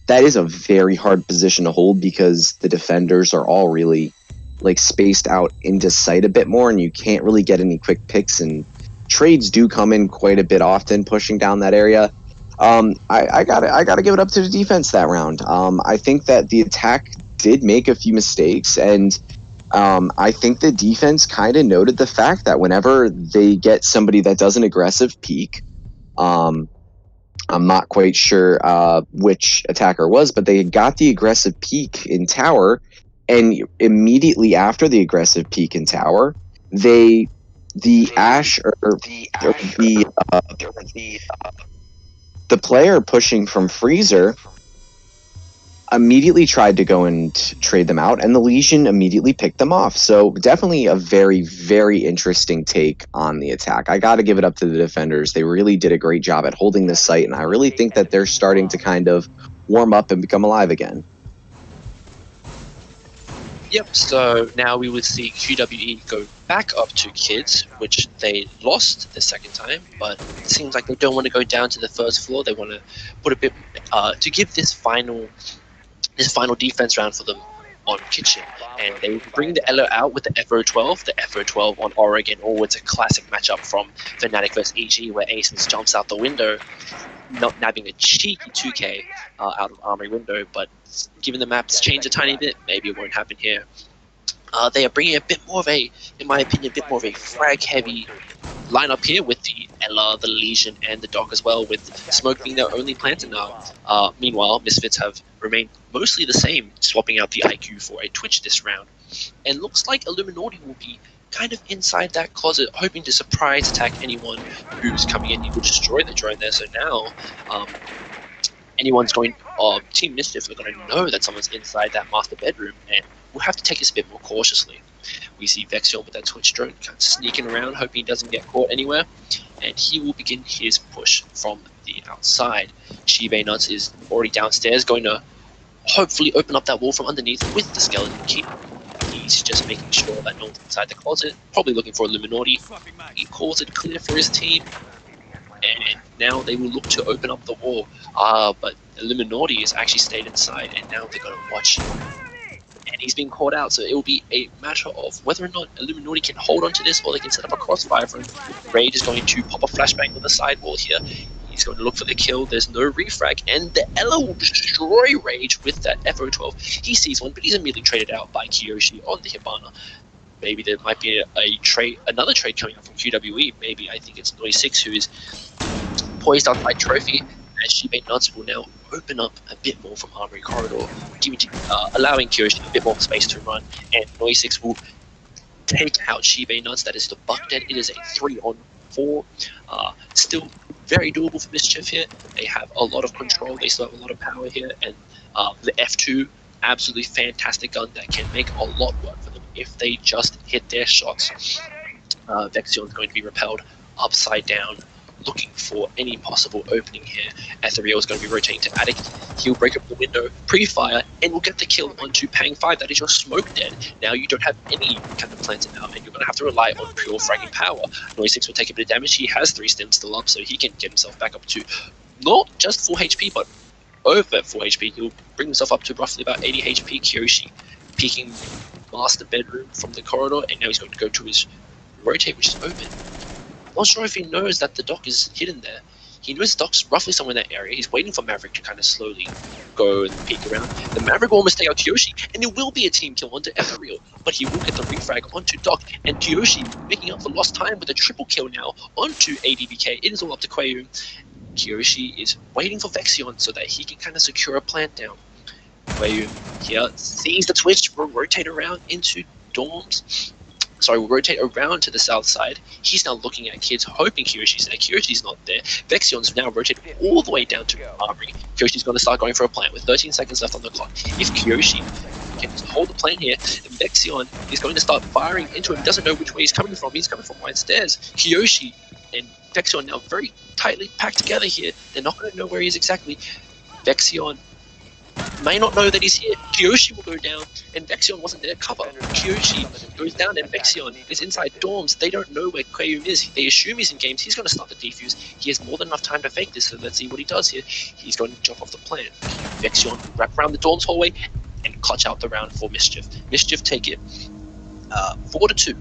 Speaker 4: That is a very hard position to hold because the defenders are all really like spaced out into sight a bit more, and you can't really get any quick picks. And trades do come in quite a bit often, pushing down that area. I gotta give it up to the defense that round. I think that the attack did make a few mistakes, and I think the defense kind of noted the fact that whenever they get somebody that does an aggressive peek, I'm not quite sure which attacker it was, but they got the aggressive peek in tower, and immediately after the aggressive peek in tower, the player pushing from freezer immediately tried to go and trade them out, and the Legion immediately picked them off. So definitely a very, very interesting take on the attack. I got to give it up to the defenders. They really did a great job at holding this site, and I really think that they're starting to kind of warm up and become alive again.
Speaker 6: Yep, so now we would see QWE go back up to kids, which they lost the second time, but it seems like they don't want to go down to the first floor. They want to put a bit to give this final defense round for them on kitchen, and they bring the Elo out with the FO12. The FO12 on Oregon, it's a classic matchup from Fnatic vs EG, where Aces jumps out the window, not nabbing a cheeky 2k out of Armory window, but given the maps change a tiny bit, maybe it won't happen here. They are bringing a bit more of a, in my opinion, a bit more of a frag-heavy lineup here with the Ella, the Legion, and the Doc as well, with Smoke being their only planter now. Meanwhile, Misfits have remained mostly the same, swapping out the IQ for a Twitch this round. And looks like Illuminati will be kind of inside that closet, hoping to surprise attack anyone who's coming in. He will destroy the drone there, so now anyone's going, Team Mischief are going to know that someone's inside that master bedroom, and we'll have to take this a bit more cautiously. We see Vexion with that Twitch drone kind of sneaking around, hoping he doesn't get caught anywhere, and he will begin his push from the outside. Shibe Nuts is already downstairs, going to hopefully open up that wall from underneath with the skeleton key. He's just making sure that no one's inside the closet, probably looking for Illuminati. He calls it clear for his team, and now they will look to open up the wall. But Illuminati has actually stayed inside, and now they're going to watch. And he's being caught out, so it will be a matter of whether or not Illuminati can hold on to this, or they can set up a crossfire for him. Rage is going to pop a flashbang on the sidewall here. He's going to look for the kill. There's no refrag, and the Ella will destroy Rage with that FO12. He sees one, but he's immediately traded out by Kiyoshi on the Hibana. Maybe there might be another trade coming up from QWE. Maybe I think it's Noisix who is poised outside Trophy, as Shibe Nuts will now open up a bit more from Armory Corridor, allowing Kiyoshi a bit more space to run, and Noisix will take out Shibe Nuts. That is the buck dead. It is a 3-on-4. Still very doable for Mischief here. They have a lot of control, they still have a lot of power here, and the F2, absolutely fantastic gun that can make a lot work for them if they just hit their shots. Vexion is going to be repelled upside down, looking for any possible opening here. Ethereal is going to be rotating to Attic. He'll break up the window, pre-fire, and will get the kill onto Pang 5. That is your smoke dead. Now you don't have any kind of planter now, and you're going to have to rely on pure fragging power. Noisix will take a bit of damage. He has 3 stims still up, so he can get himself back up to not just full HP, but over 4 HP. He'll bring himself up to roughly about 80 HP. Kyoshi peeking master bedroom from the corridor, and now he's going to go to his rotate, which is open. I'm not sure if he knows that the dock is hidden there. He knows the dock's roughly somewhere in that area. He's waiting for Maverick to kind of slowly go and peek around. The Maverick will almost take out Kyoshi, and it will be a team kill onto Ethereal, but he will get the refrag onto Dock, and Kyoshi making up for lost time with a triple kill now onto ADVK. It is all up to Quayu. Kyoshi is waiting for Vexion so that he can kind of secure a plant down. Quayu here sees the twitch, will rotate around into dorms. Sorry, will rotate around to the south side. He's now looking at kids, hoping Kyoshi's there. Kyoshi's not there. Vexion's now rotated all the way down to Armory. Kyoshi's going to start going for a plant with 13 seconds left on the clock. If Kyoshi can hold the plant here, then Vexion is going to start firing into him. He doesn't know which way he's coming from. He's coming from wide stairs. Kyoshi and Vexion now very tightly packed together here. They're not going to know where he is exactly. Vexion may not know that he's here. Kyoshi will go down, and Vexion wasn't there to cover. Kyoshi goes down, and Vexion is inside dorms. They don't know where Quayu is. They assume he's in games. He's going to start the defuse. He has more than enough time to fake this, so let's see what he does here. He's going to jump off the plant. Vexion wrap around the dorms hallway and clutch out the round for Mischief. Mischief take it 4-2.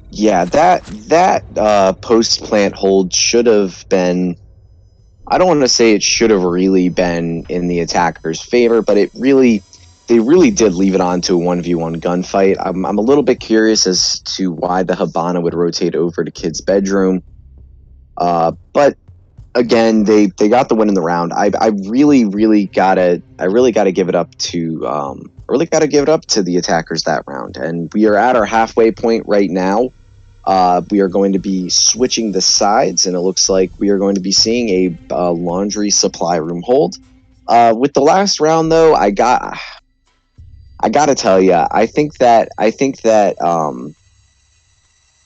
Speaker 4: Yeah, that post plant hold should have been. I don't want to say it should have really been in the attacker's favor, but they really did leave it on to a 1v1 gunfight. I'm a little bit curious as to why the Hibana would rotate over to Kid's bedroom. But again, they got the win in the round. I really gotta give it up to the attackers that round. And we are at our halfway point right now. We are going to be switching the sides, and it looks like we are going to be seeing a laundry supply room hold. With the last round, though, I gotta tell you, I think that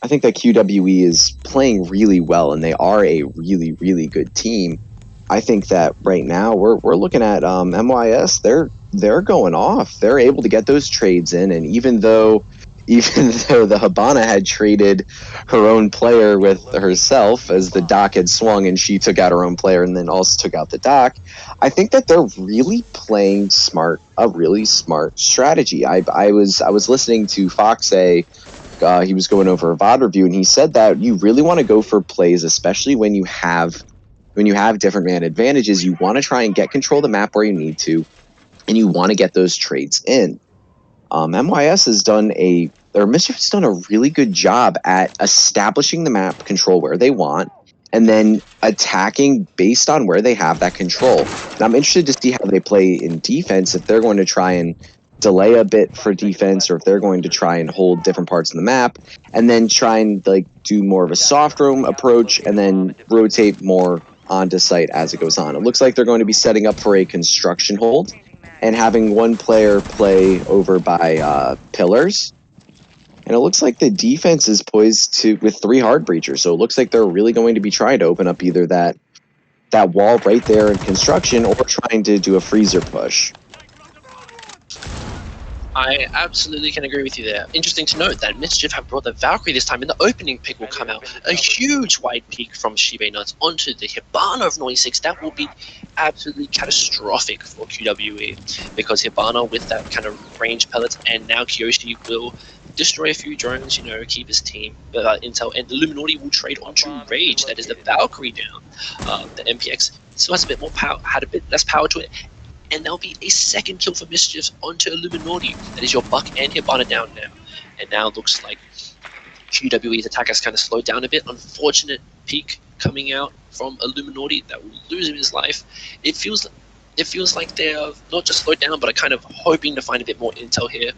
Speaker 4: QWE is playing really well, and they are a really, really good team. I think that right now we're looking at MYS. They're going off. They're able to get those trades in, and even though the Hibana had traded her own player with herself as the dock had swung and she took out her own player and then also took out the dock, I think that they're really playing a really smart strategy. I was listening to Fox say he was going over a VOD review, and he said that you really want to go for plays, especially when you have different man advantages. You want to try and get control of the map where you need to, and you want to get those trades in. Mischief has done a really good job at establishing the map control where they want, and then attacking based on where they have that control. And I'm interested to see how they play in defense, if they're going to try and delay a bit for defense, or if they're going to try and hold different parts of the map, and then try and do more of a soft roam approach, and then rotate more onto site as it goes on. It looks like they're going to be setting up for a construction hold, and having one player play over by pillars. And it looks like the defense is poised with 3 hard breachers. So it looks like they're really going to be trying to open up either that wall right there in construction, or trying to do a freezer push.
Speaker 6: I absolutely can agree with you there. Interesting to note that Mischief have brought the Valkyrie this time, and the opening pick will come out. A huge wide peak from Shibe Nuts onto the Hibana of 96. That will be absolutely catastrophic for QWE, because Hibana with that kind of range pellets, and now Kyoshi will destroy a few drones, keep his team intel, and the Illuminati will trade onto Rage. That is the Valkyrie down. The MPX still has a bit more power, had a bit less power to it, and there'll be a second kill for Mischief onto Illuminati. That is your Buck and Hibana down now. And now it looks like QWE's attack has kind of slowed down a bit. Unfortunate peak coming out from Illuminati that will lose him his life. It feels like they're not just slowed down, but are kind of hoping to find a bit more intel here.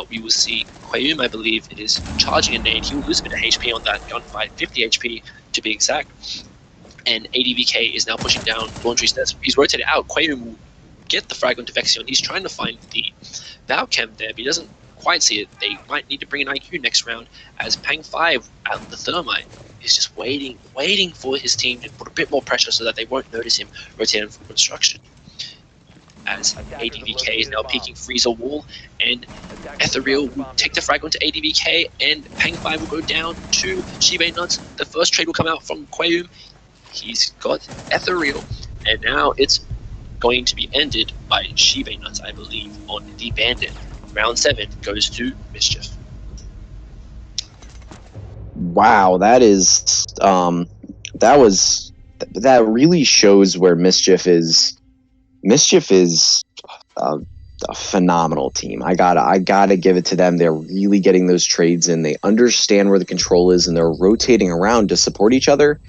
Speaker 6: We will see Quayum, I believe it is, charging a nade. He will lose a bit of HP on that gunfight, 50 HP to be exact. And ADVK is now pushing down Laundry Stairs. He's rotated out. Quayum will get the frag onto Vexion. He's trying to find the Valcam there, but he doesn't quite see it. They might need to bring an IQ next round, as Pang 5 out the Thermite is just waiting for his team to put a bit more pressure so that they won't notice him rotating from construction. As ADVK is now peeking Freezer Wall, and Ethereal will take the frag onto ADVK, and Pang 5 will go down to Shibe Nuts. The first trade will come out from Quayum. he's got Ethereal, and now it's going to be ended by Shiba Nuts, I believe, on the Bandit. Round 7 goes to Mischief.
Speaker 4: Wow, that really shows where Mischief is. Mischief is a phenomenal team. I gotta give it to them. They're really getting those trades in. They understand where the control is, and they're rotating around to support each other,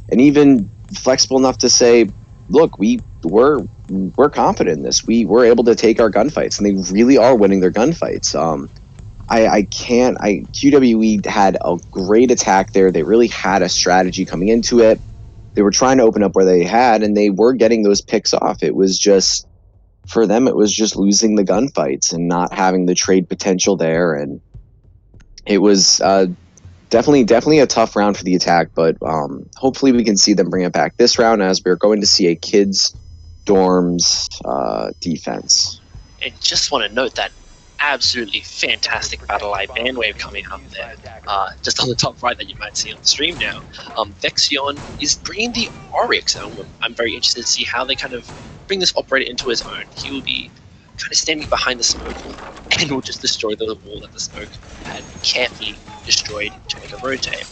Speaker 4: and even flexible enough to say, "Look, we're confident in this. We're able to take our gunfights," and they really are winning their gunfights. QWE had a great attack there. They really had a strategy coming into it. They were trying to open up where they had, and they were getting those picks off. It was just, for them, it was just losing the gunfights and not having the trade potential there. And it was definitely a tough round for the attack, but hopefully we can see them bring it back this round, as we're going to see a kids dorms defense.
Speaker 6: And just want to note that absolutely fantastic Battle Eye bandwave coming up there. Just on the top right that you might see on the stream now. Vexion is bringing the Oryx, and I'm very interested to see how they kind of bring this operator into his own. He will be kind of standing behind the smoke and will just destroy the wall that the smoke had carefully destroyed to make a rotate.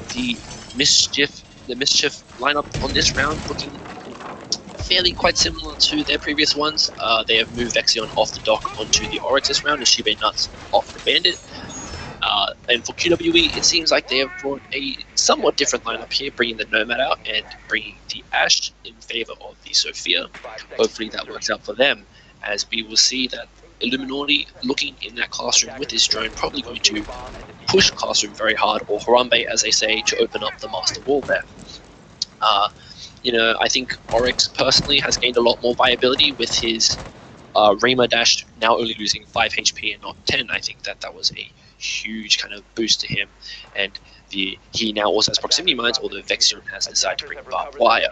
Speaker 6: The Mischief lineup on this round looking fairly quite similar to their previous ones. They have moved Vexion off the dock onto the Oryx this round, and Shiba Nuts off the Bandit. And for QWE, it seems like they have brought a somewhat different lineup here, bringing the Nomad out and bringing the Ashe in favor of the Sophia. Hopefully that works out for them, as we will see that Illuminati looking in that classroom with his drone, probably going to push classroom very hard, or Harambe, as they say, to open up the master wall there. I think Oryx personally has gained a lot more viability with his Rayma dash now only losing 5 HP and not 10. I think that was a huge kind of boost to him, and he now also has proximity mines, although Vexion has decided to bring barbed wire.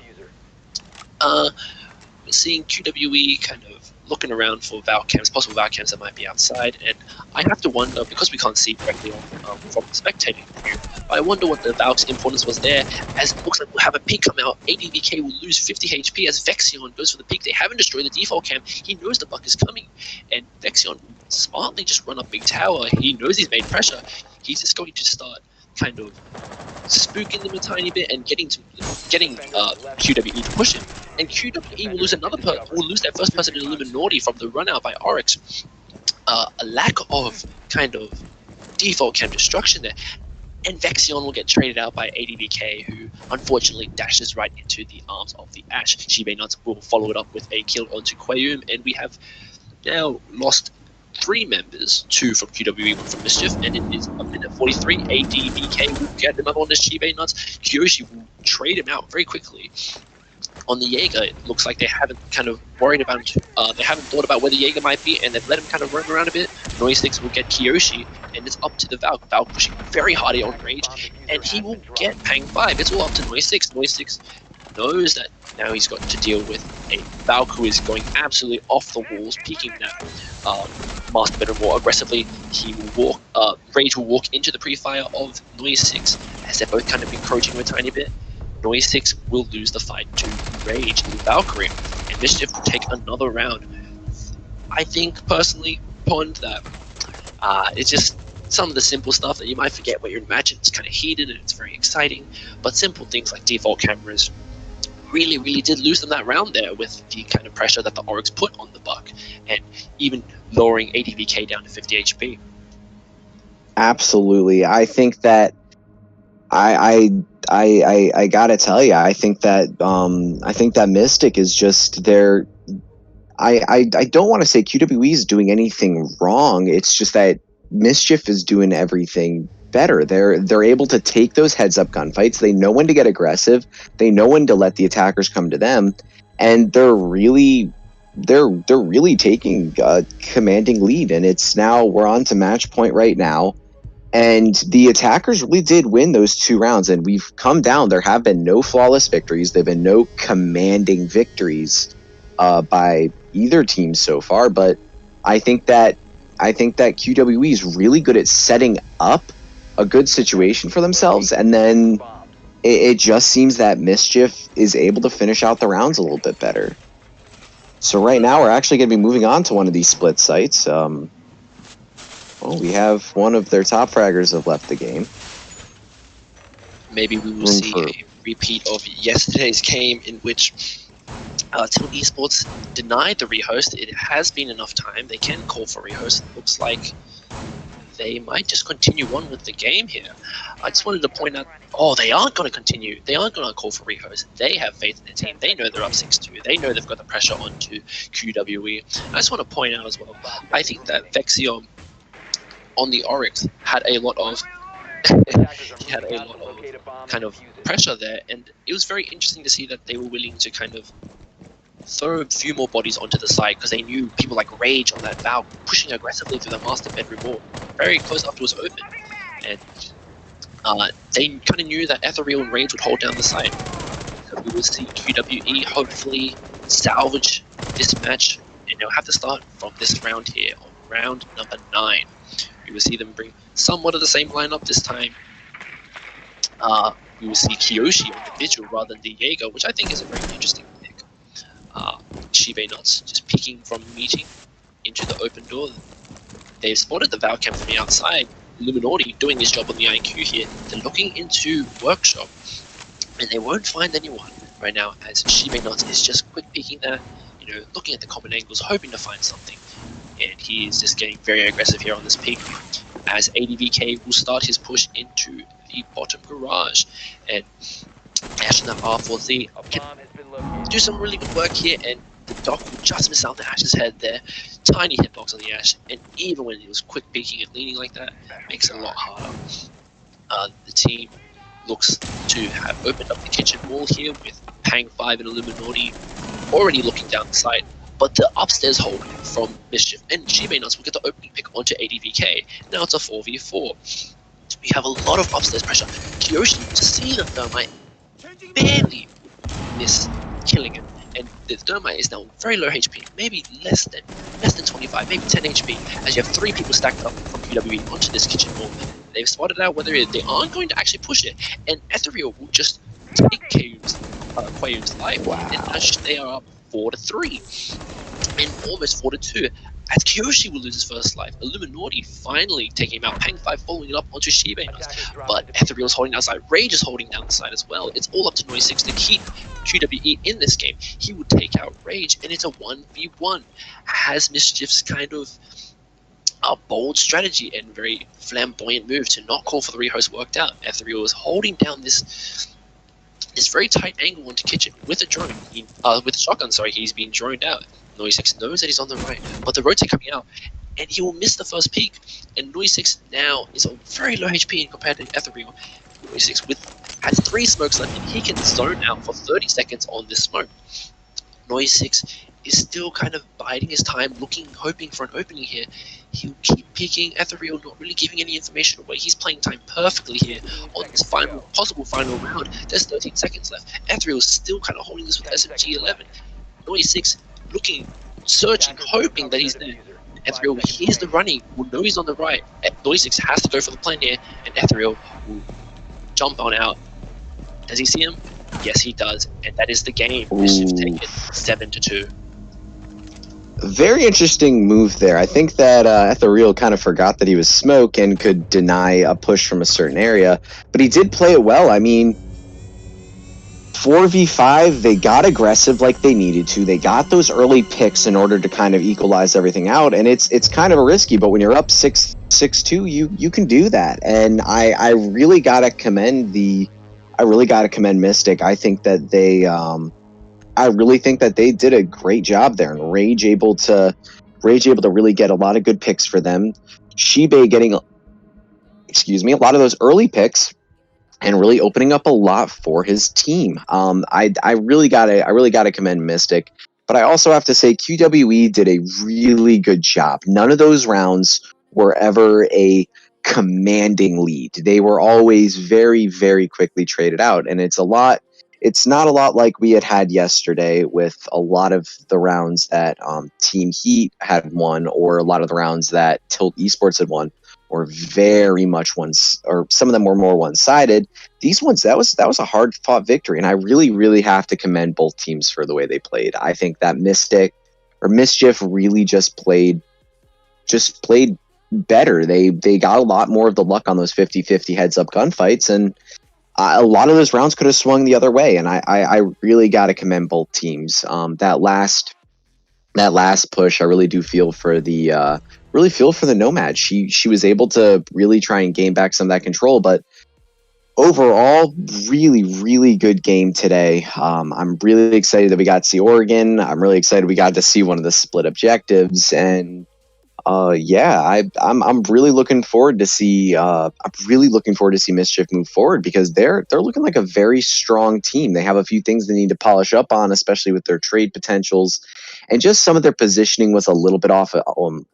Speaker 6: We're seeing QWE kind of looking around for possible Valk camps that might be outside, and I have to wonder, because we can't see directly from the spectating view, I wonder what the Valk's importance was there, as it looks like we'll have a peek come out. ADVK will lose 50 HP as Vexion goes for the peek. They haven't destroyed the default camp. He knows the buck is coming, and Vexion smartly just run up big tower. He knows he's made pressure. He's just going to start kind of spooking them a tiny bit and getting QWE to push him. And QWE will lose will lose their first person in Illuminati from the run out by Oryx. A lack of kind of default camp destruction there. And Vexion will get traded out by ADVK, who unfortunately dashes right into the arms of the Ashe. Shiba Nuts will follow it up with a kill onto Quayum, and we have now lost 3 members, 2 from QWE, 1 from Mischief, and it is a minute 43. ADVK will get another one to Shiba Nuts. Kyoshi will trade him out very quickly. On the Jaeger, it looks like they haven't kind of worried about they haven't thought about where the Jaeger might be, and they've let him kind of run around a bit. Noise6 will get Kiyoshi, and it's up to the Valk. Valk pushing very hard on Rage, and he will get Pang 5. It's all up to Noise6. Noise6 knows that now he's got to deal with a Valk who is going absolutely off the walls, peeking that Master Bedroom more aggressively. He will walk, Rage will walk into the pre-fire of Noise6, as they're both kind of encroaching a tiny bit. Noise6 will lose the fight to Rage and Valkyrie, and Mischief will take another round. I think, personally, Pond, that it's just some of the simple stuff that you might forget what you're imagining. It's kind of heated and it's very exciting, but simple things like default cameras really did lose them that round there, with the kind of pressure that the Oryx put on the buck, and even lowering ADVK down to 50 HP.
Speaker 4: Absolutely. I think that I gotta tell you, I think that Mystic is just there. I don't want to say QWE is doing anything wrong. It's just that Mischief is doing everything better. They're able to take those heads up gunfights. They know when to get aggressive. They know when to let the attackers come to them, and they're really taking a commanding lead. And we're on to match point right now. And the attackers really did win those 2 rounds, and we've come down. There have been no flawless victories. There have been no commanding victories by either team so far. But I think that QWE is really good at setting up a good situation for themselves, and then it just seems that Mischief is able to finish out the rounds a little bit better. So right now we're actually going to be moving on to one of these split sites. Well, we have one of their top fraggers have left the game.
Speaker 6: Maybe we will see a repeat of yesterday's game in which Tilt Esports denied the rehost. It has been enough time. They can call for rehost. It looks like they might just continue on with the game here. I just wanted to point out, they aren't going to continue. They aren't going to call for rehost. They have faith in their team. They know they're up 6-2. They know they've got the pressure onto QWE. I just want to point out as well, I think that Vexion on the Oryx had a lot of kind of pressure there, and it was very interesting to see that they were willing to kind of throw a few more bodies onto the side because they knew people like Rage on that Valve pushing aggressively through the master bedroom wall very close after it was open, and they kind of knew that Ethereal and Rage would hold down the side. So we will see QWE hopefully salvage this match, and they'll have to start from this round here on round number 9. We will see them bring somewhat of the same lineup this time. We will see Kiyoshi on the Vigil rather than Diego, which I think is a very interesting pick. Shibe Nuts just peeking from meeting into the open door. They've spotted the Valcam from the outside. Illuminati doing his job on the IQ here. They're looking into Workshop, and they won't find anyone right now as Shibe Nuts is just quick peeking there, looking at the common angles, hoping to find something. And he is just getting very aggressive here on this peak as ADVK will start his push into the bottom garage. And Ash and the R4Z can do some really good work here, and the Doc will just miss out the Ash's head there. Tiny hitbox on the Ash, and even when he was quick peeking and leaning like that, makes it a lot harder. The team looks to have opened up the kitchen wall here with Pang 5 and Illuminati already looking down the side. But the upstairs hold from Mischief and Shibe Nuts will get the opening pick onto ADVK. Now it's a 4v4. We have a lot of upstairs pressure. Kiyoshi, to see the Thermite barely miss killing him. And the Thermite is now very low HP, maybe less than 25, maybe 10 HP, as you have 3 people stacked up from QWE onto this kitchen wall. They've spotted out whether they aren't going to actually push it, and Ethereal will just take Quayum's life, and now they are up 4-3, and almost 4-2, as Kiyoshi will lose his first life. Illuminati finally taking him out, Pang 5 following it up onto Shibe Nuts, but Ethereal's holding outside, Rage is holding down the side as well. It's all up to Noise 6 to keep QWE in this game. He would take out Rage, and it's a 1v1. Has Mischief's kind of a bold strategy and very flamboyant move to not call for the rehost worked out. Ethereal is holding down this very tight angle onto kitchen with a drone, with a shotgun. Sorry, he's being droned out. Noise 6 knows that he's on the right, but the rotate coming out, and he will miss the first peak. And Noise 6 now is on very low HP compared to Ethereal. Noise 6 has 3 smokes left, and he can zone out for 30 seconds on this smoke. Noise 6 is still kind of biding his time, hoping for an opening here. He'll keep peeking. Ethereal not really giving any information away. He's playing time perfectly here on this possible final round. There's 13 seconds left. Ethereal is still kind of holding this with SMG 11. Noise 6 looking, searching, hoping that he's there. Ethereal hears the running, will know he's on the right. Noise 6 has to go for the plan here, and Ethereal will jump on out. Does he see him? Yes, he does, and that is the game. Mischief take it 7-2.
Speaker 4: Very interesting move there. I think that Ethereal kind of forgot that he was smoke and could deny a push from a certain area, but he did play it well. I mean, 4v5, they got aggressive like they needed to. They got those early picks in order to kind of equalize everything out, and it's kind of risky, but when you're up 6-2, you can do that. And I really gotta commend Mystic. I think that they I really think that they did a great job there, and Rage able to really get a lot of good picks for them. Shibe getting, a lot of those early picks and really opening up a lot for his team. I really gotta commend Mystic, but I also have to say QWE did a really good job. None of those rounds were ever a commanding lead. They were always very, very quickly traded out, and it's not a lot like we had yesterday with a lot of the rounds that Team Heat had won, or a lot of the rounds that Tilt Esports had won. or very much or some of them were more one-sided. These ones, that was a hard-fought victory, and I really, really have to commend both teams for the way they played. I think that Mischief really just played better. They got a lot more of the luck on those 50-50 heads-up gunfights, and a lot of those rounds could have swung the other way, and I really got to commend both teams. That last push, I really do feel for the Nomad. She was able to really try and gain back some of that control, but overall, really, really good game today. I'm really excited that we got to see Oregon. I'm really excited we got to see one of the split objectives, and I'm really looking forward to see. Mischief move forward, because they're looking like a very strong team. They have a few things they need to polish up on, especially with their trade potentials, and just some of their positioning was a little bit off.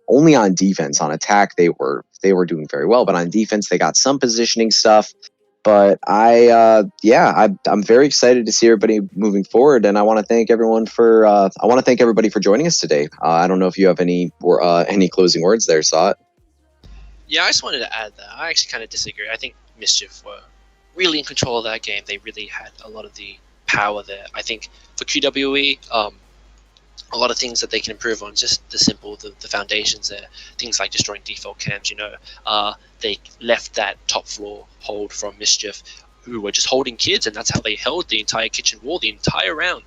Speaker 4: Only on defense. On attack, they were doing very well, but on defense, they got some positioning stuff. But I'm very excited to see everybody moving forward, and I want to thank everybody for joining us today. I don't know if you have any closing words there, Saad.
Speaker 6: Yeah, I just wanted to add that I actually kind of disagree. I think Mischief were really in control of that game. They really had a lot of the power there. I think for QWE, a lot of things that they can improve on, just the foundations there. Things like destroying default cams, they left that top floor hold from Mischief, who were just holding kids, and that's how they held the entire kitchen wall the entire round.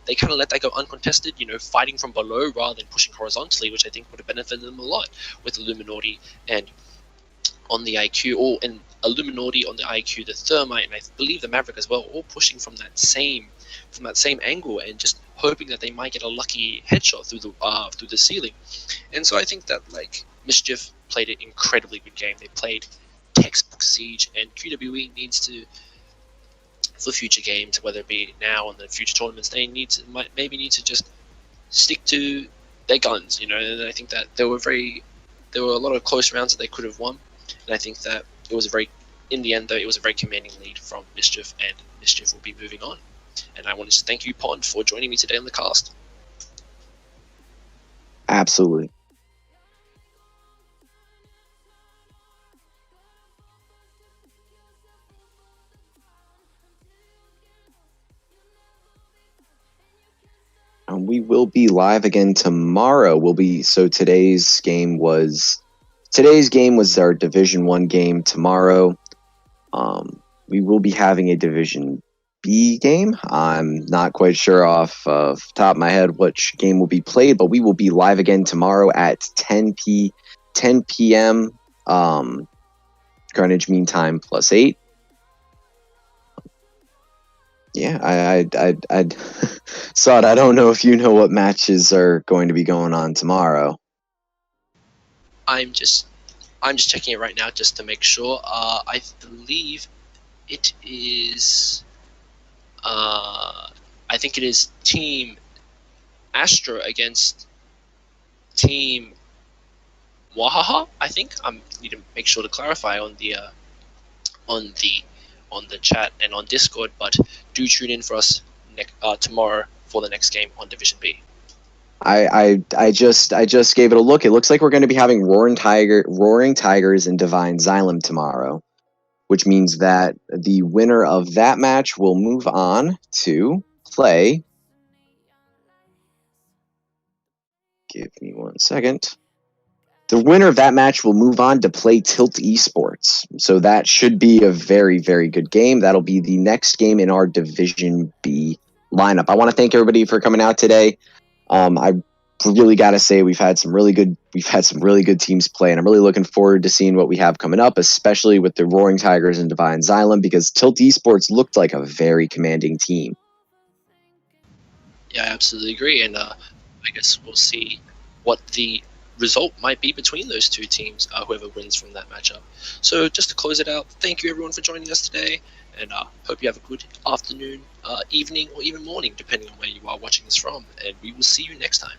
Speaker 6: They kind of let that go uncontested, fighting from below rather than pushing horizontally, which I think would have benefited them a lot with Illuminati and on the IQ, and Illuminati on the IQ, the Thermite, and I believe the Maverick as well, all pushing from that same angle and just hoping that they might get a lucky headshot through the ceiling. And so I think that Mischief played an incredibly good game. They played textbook Siege, and QWE needs to, for future games, whether it be now or in the future tournaments, they might need to just stick to their guns, And I think that there were a lot of close rounds that they could have won, and I think that in the end, though, it was a very commanding lead from Mischief, and Mischief will be moving on. And I wanted to thank you, Pond, for joining me today on the cast.
Speaker 4: Absolutely. We will be live again tomorrow. Today's game was our Division 1 game tomorrow. We will be having a Division B game. I'm not quite sure off the top of my head which game will be played, but we will be live again tomorrow at 10 p.m. Greenwich Mean Time +8. Yeah, I Saad, I don't know if you know what matches are going to be going on tomorrow.
Speaker 6: I'm just checking it right now just to make sure. I believe it is. I think it is Team Astra against Team Wahaha. I think I need to make sure to clarify on the chat and on Discord. But do tune in for us tomorrow for the next game on Division B.
Speaker 4: I just gave it a look. It looks like we're going to be having Roaring Tigers and Divine Xylem tomorrow, which means that the winner of that match will move on to play. Give me 1 second. The winner of that match will move on to play Tilt Esports. So that should be a very, very good game. That'll be the next game in our Division B lineup. I want to thank everybody for coming out today. I really got to say we've had some really good teams play, and I'm really looking forward to seeing what we have coming up, especially with the Roaring Tigers and Divine Xylem, because Tilt Esports looked like a very commanding team.
Speaker 6: Yeah, I absolutely agree, and I guess we'll see what the result might be between those two teams, whoever wins from that matchup. So just to close it out, thank you everyone for joining us today, and hope you have a good afternoon, evening, or even morning, depending on where you are watching this from, and we will see you next time.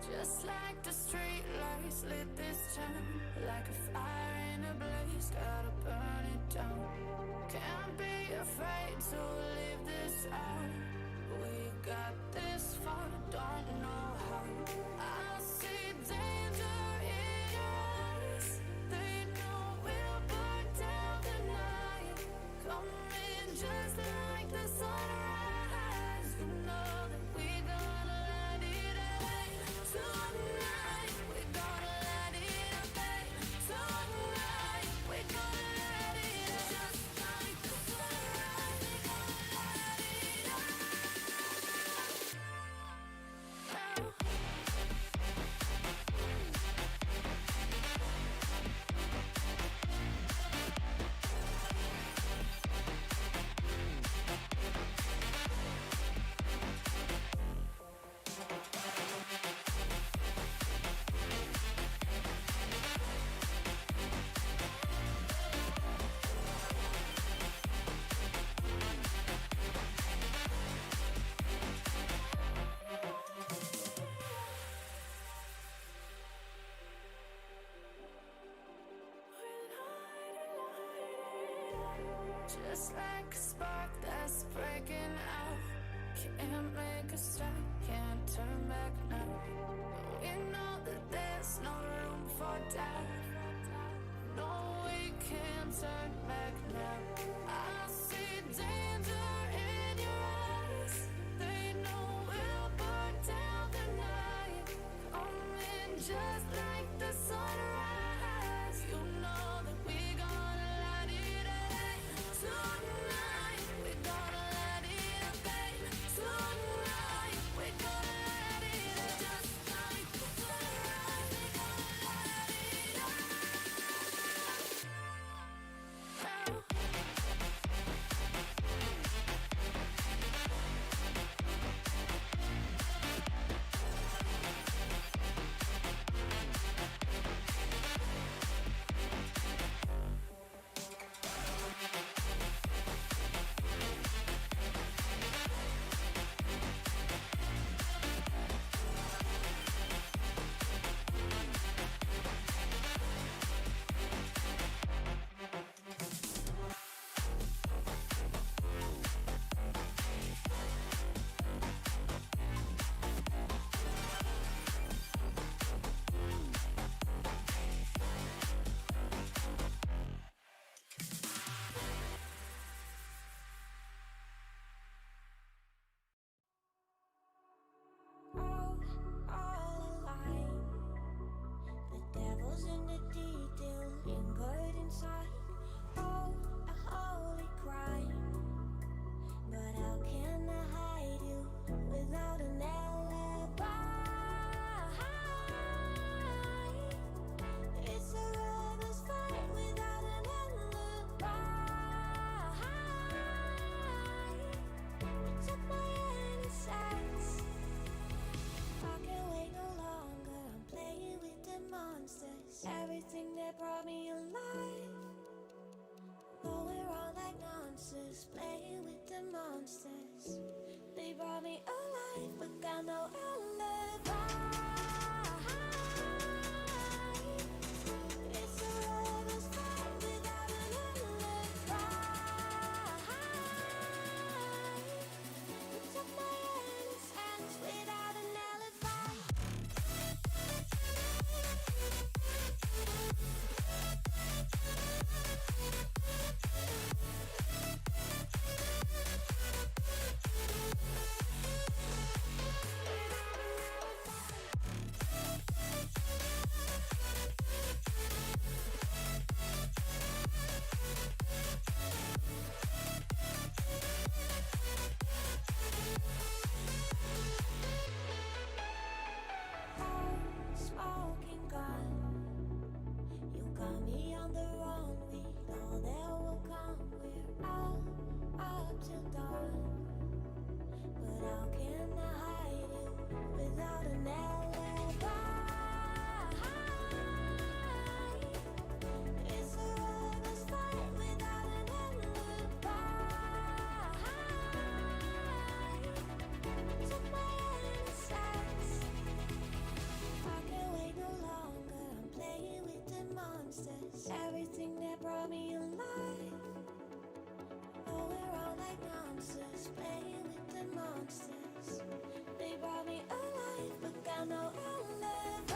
Speaker 1: Just like the street lights lit this town, like a fire in a blaze, gotta burn it down. Can't be afraid to leave this out. We got this far, don't know how. I see danger in your eyes. They know we'll burn down the night. Coming just like the sunrise. You know that we gonna let it rain. Tonight we gonna let it rain. Tonight we gonna let it rain. Just like the sunrise, we gonna let it rain. Just like a spark that's breaking out. Can't make a stop, can't turn back now. We know that there's no room for doubt. No, we can't turn back now. I see danger in your eyes. They know we'll burn down the night. Coming just like the sunrise. You know that we gonna let it rain. Tonight we gonna let it rain. Tonight we gonna let it rain. Just like the sunrise, we gonna let it rain. All aligned. The devil's in the detail, lingered inside. Oh, a holy crime. But how can I hide you without an alibi? It's a rebel's fight without an alibi. You took my innocence. I can't wait no longer. I'm playing with the monsters. Everything that brought me alive. Going wrong like nonsense. Playing with the monsters. They brought me alive, but got no alibi. It's a rebel's fight without an alibi. You took my innocence without an alibi. Without an alibi. brought me alive. Oh, we're all like monsters, playing with the monsters. They brought me alive, but I know I'll never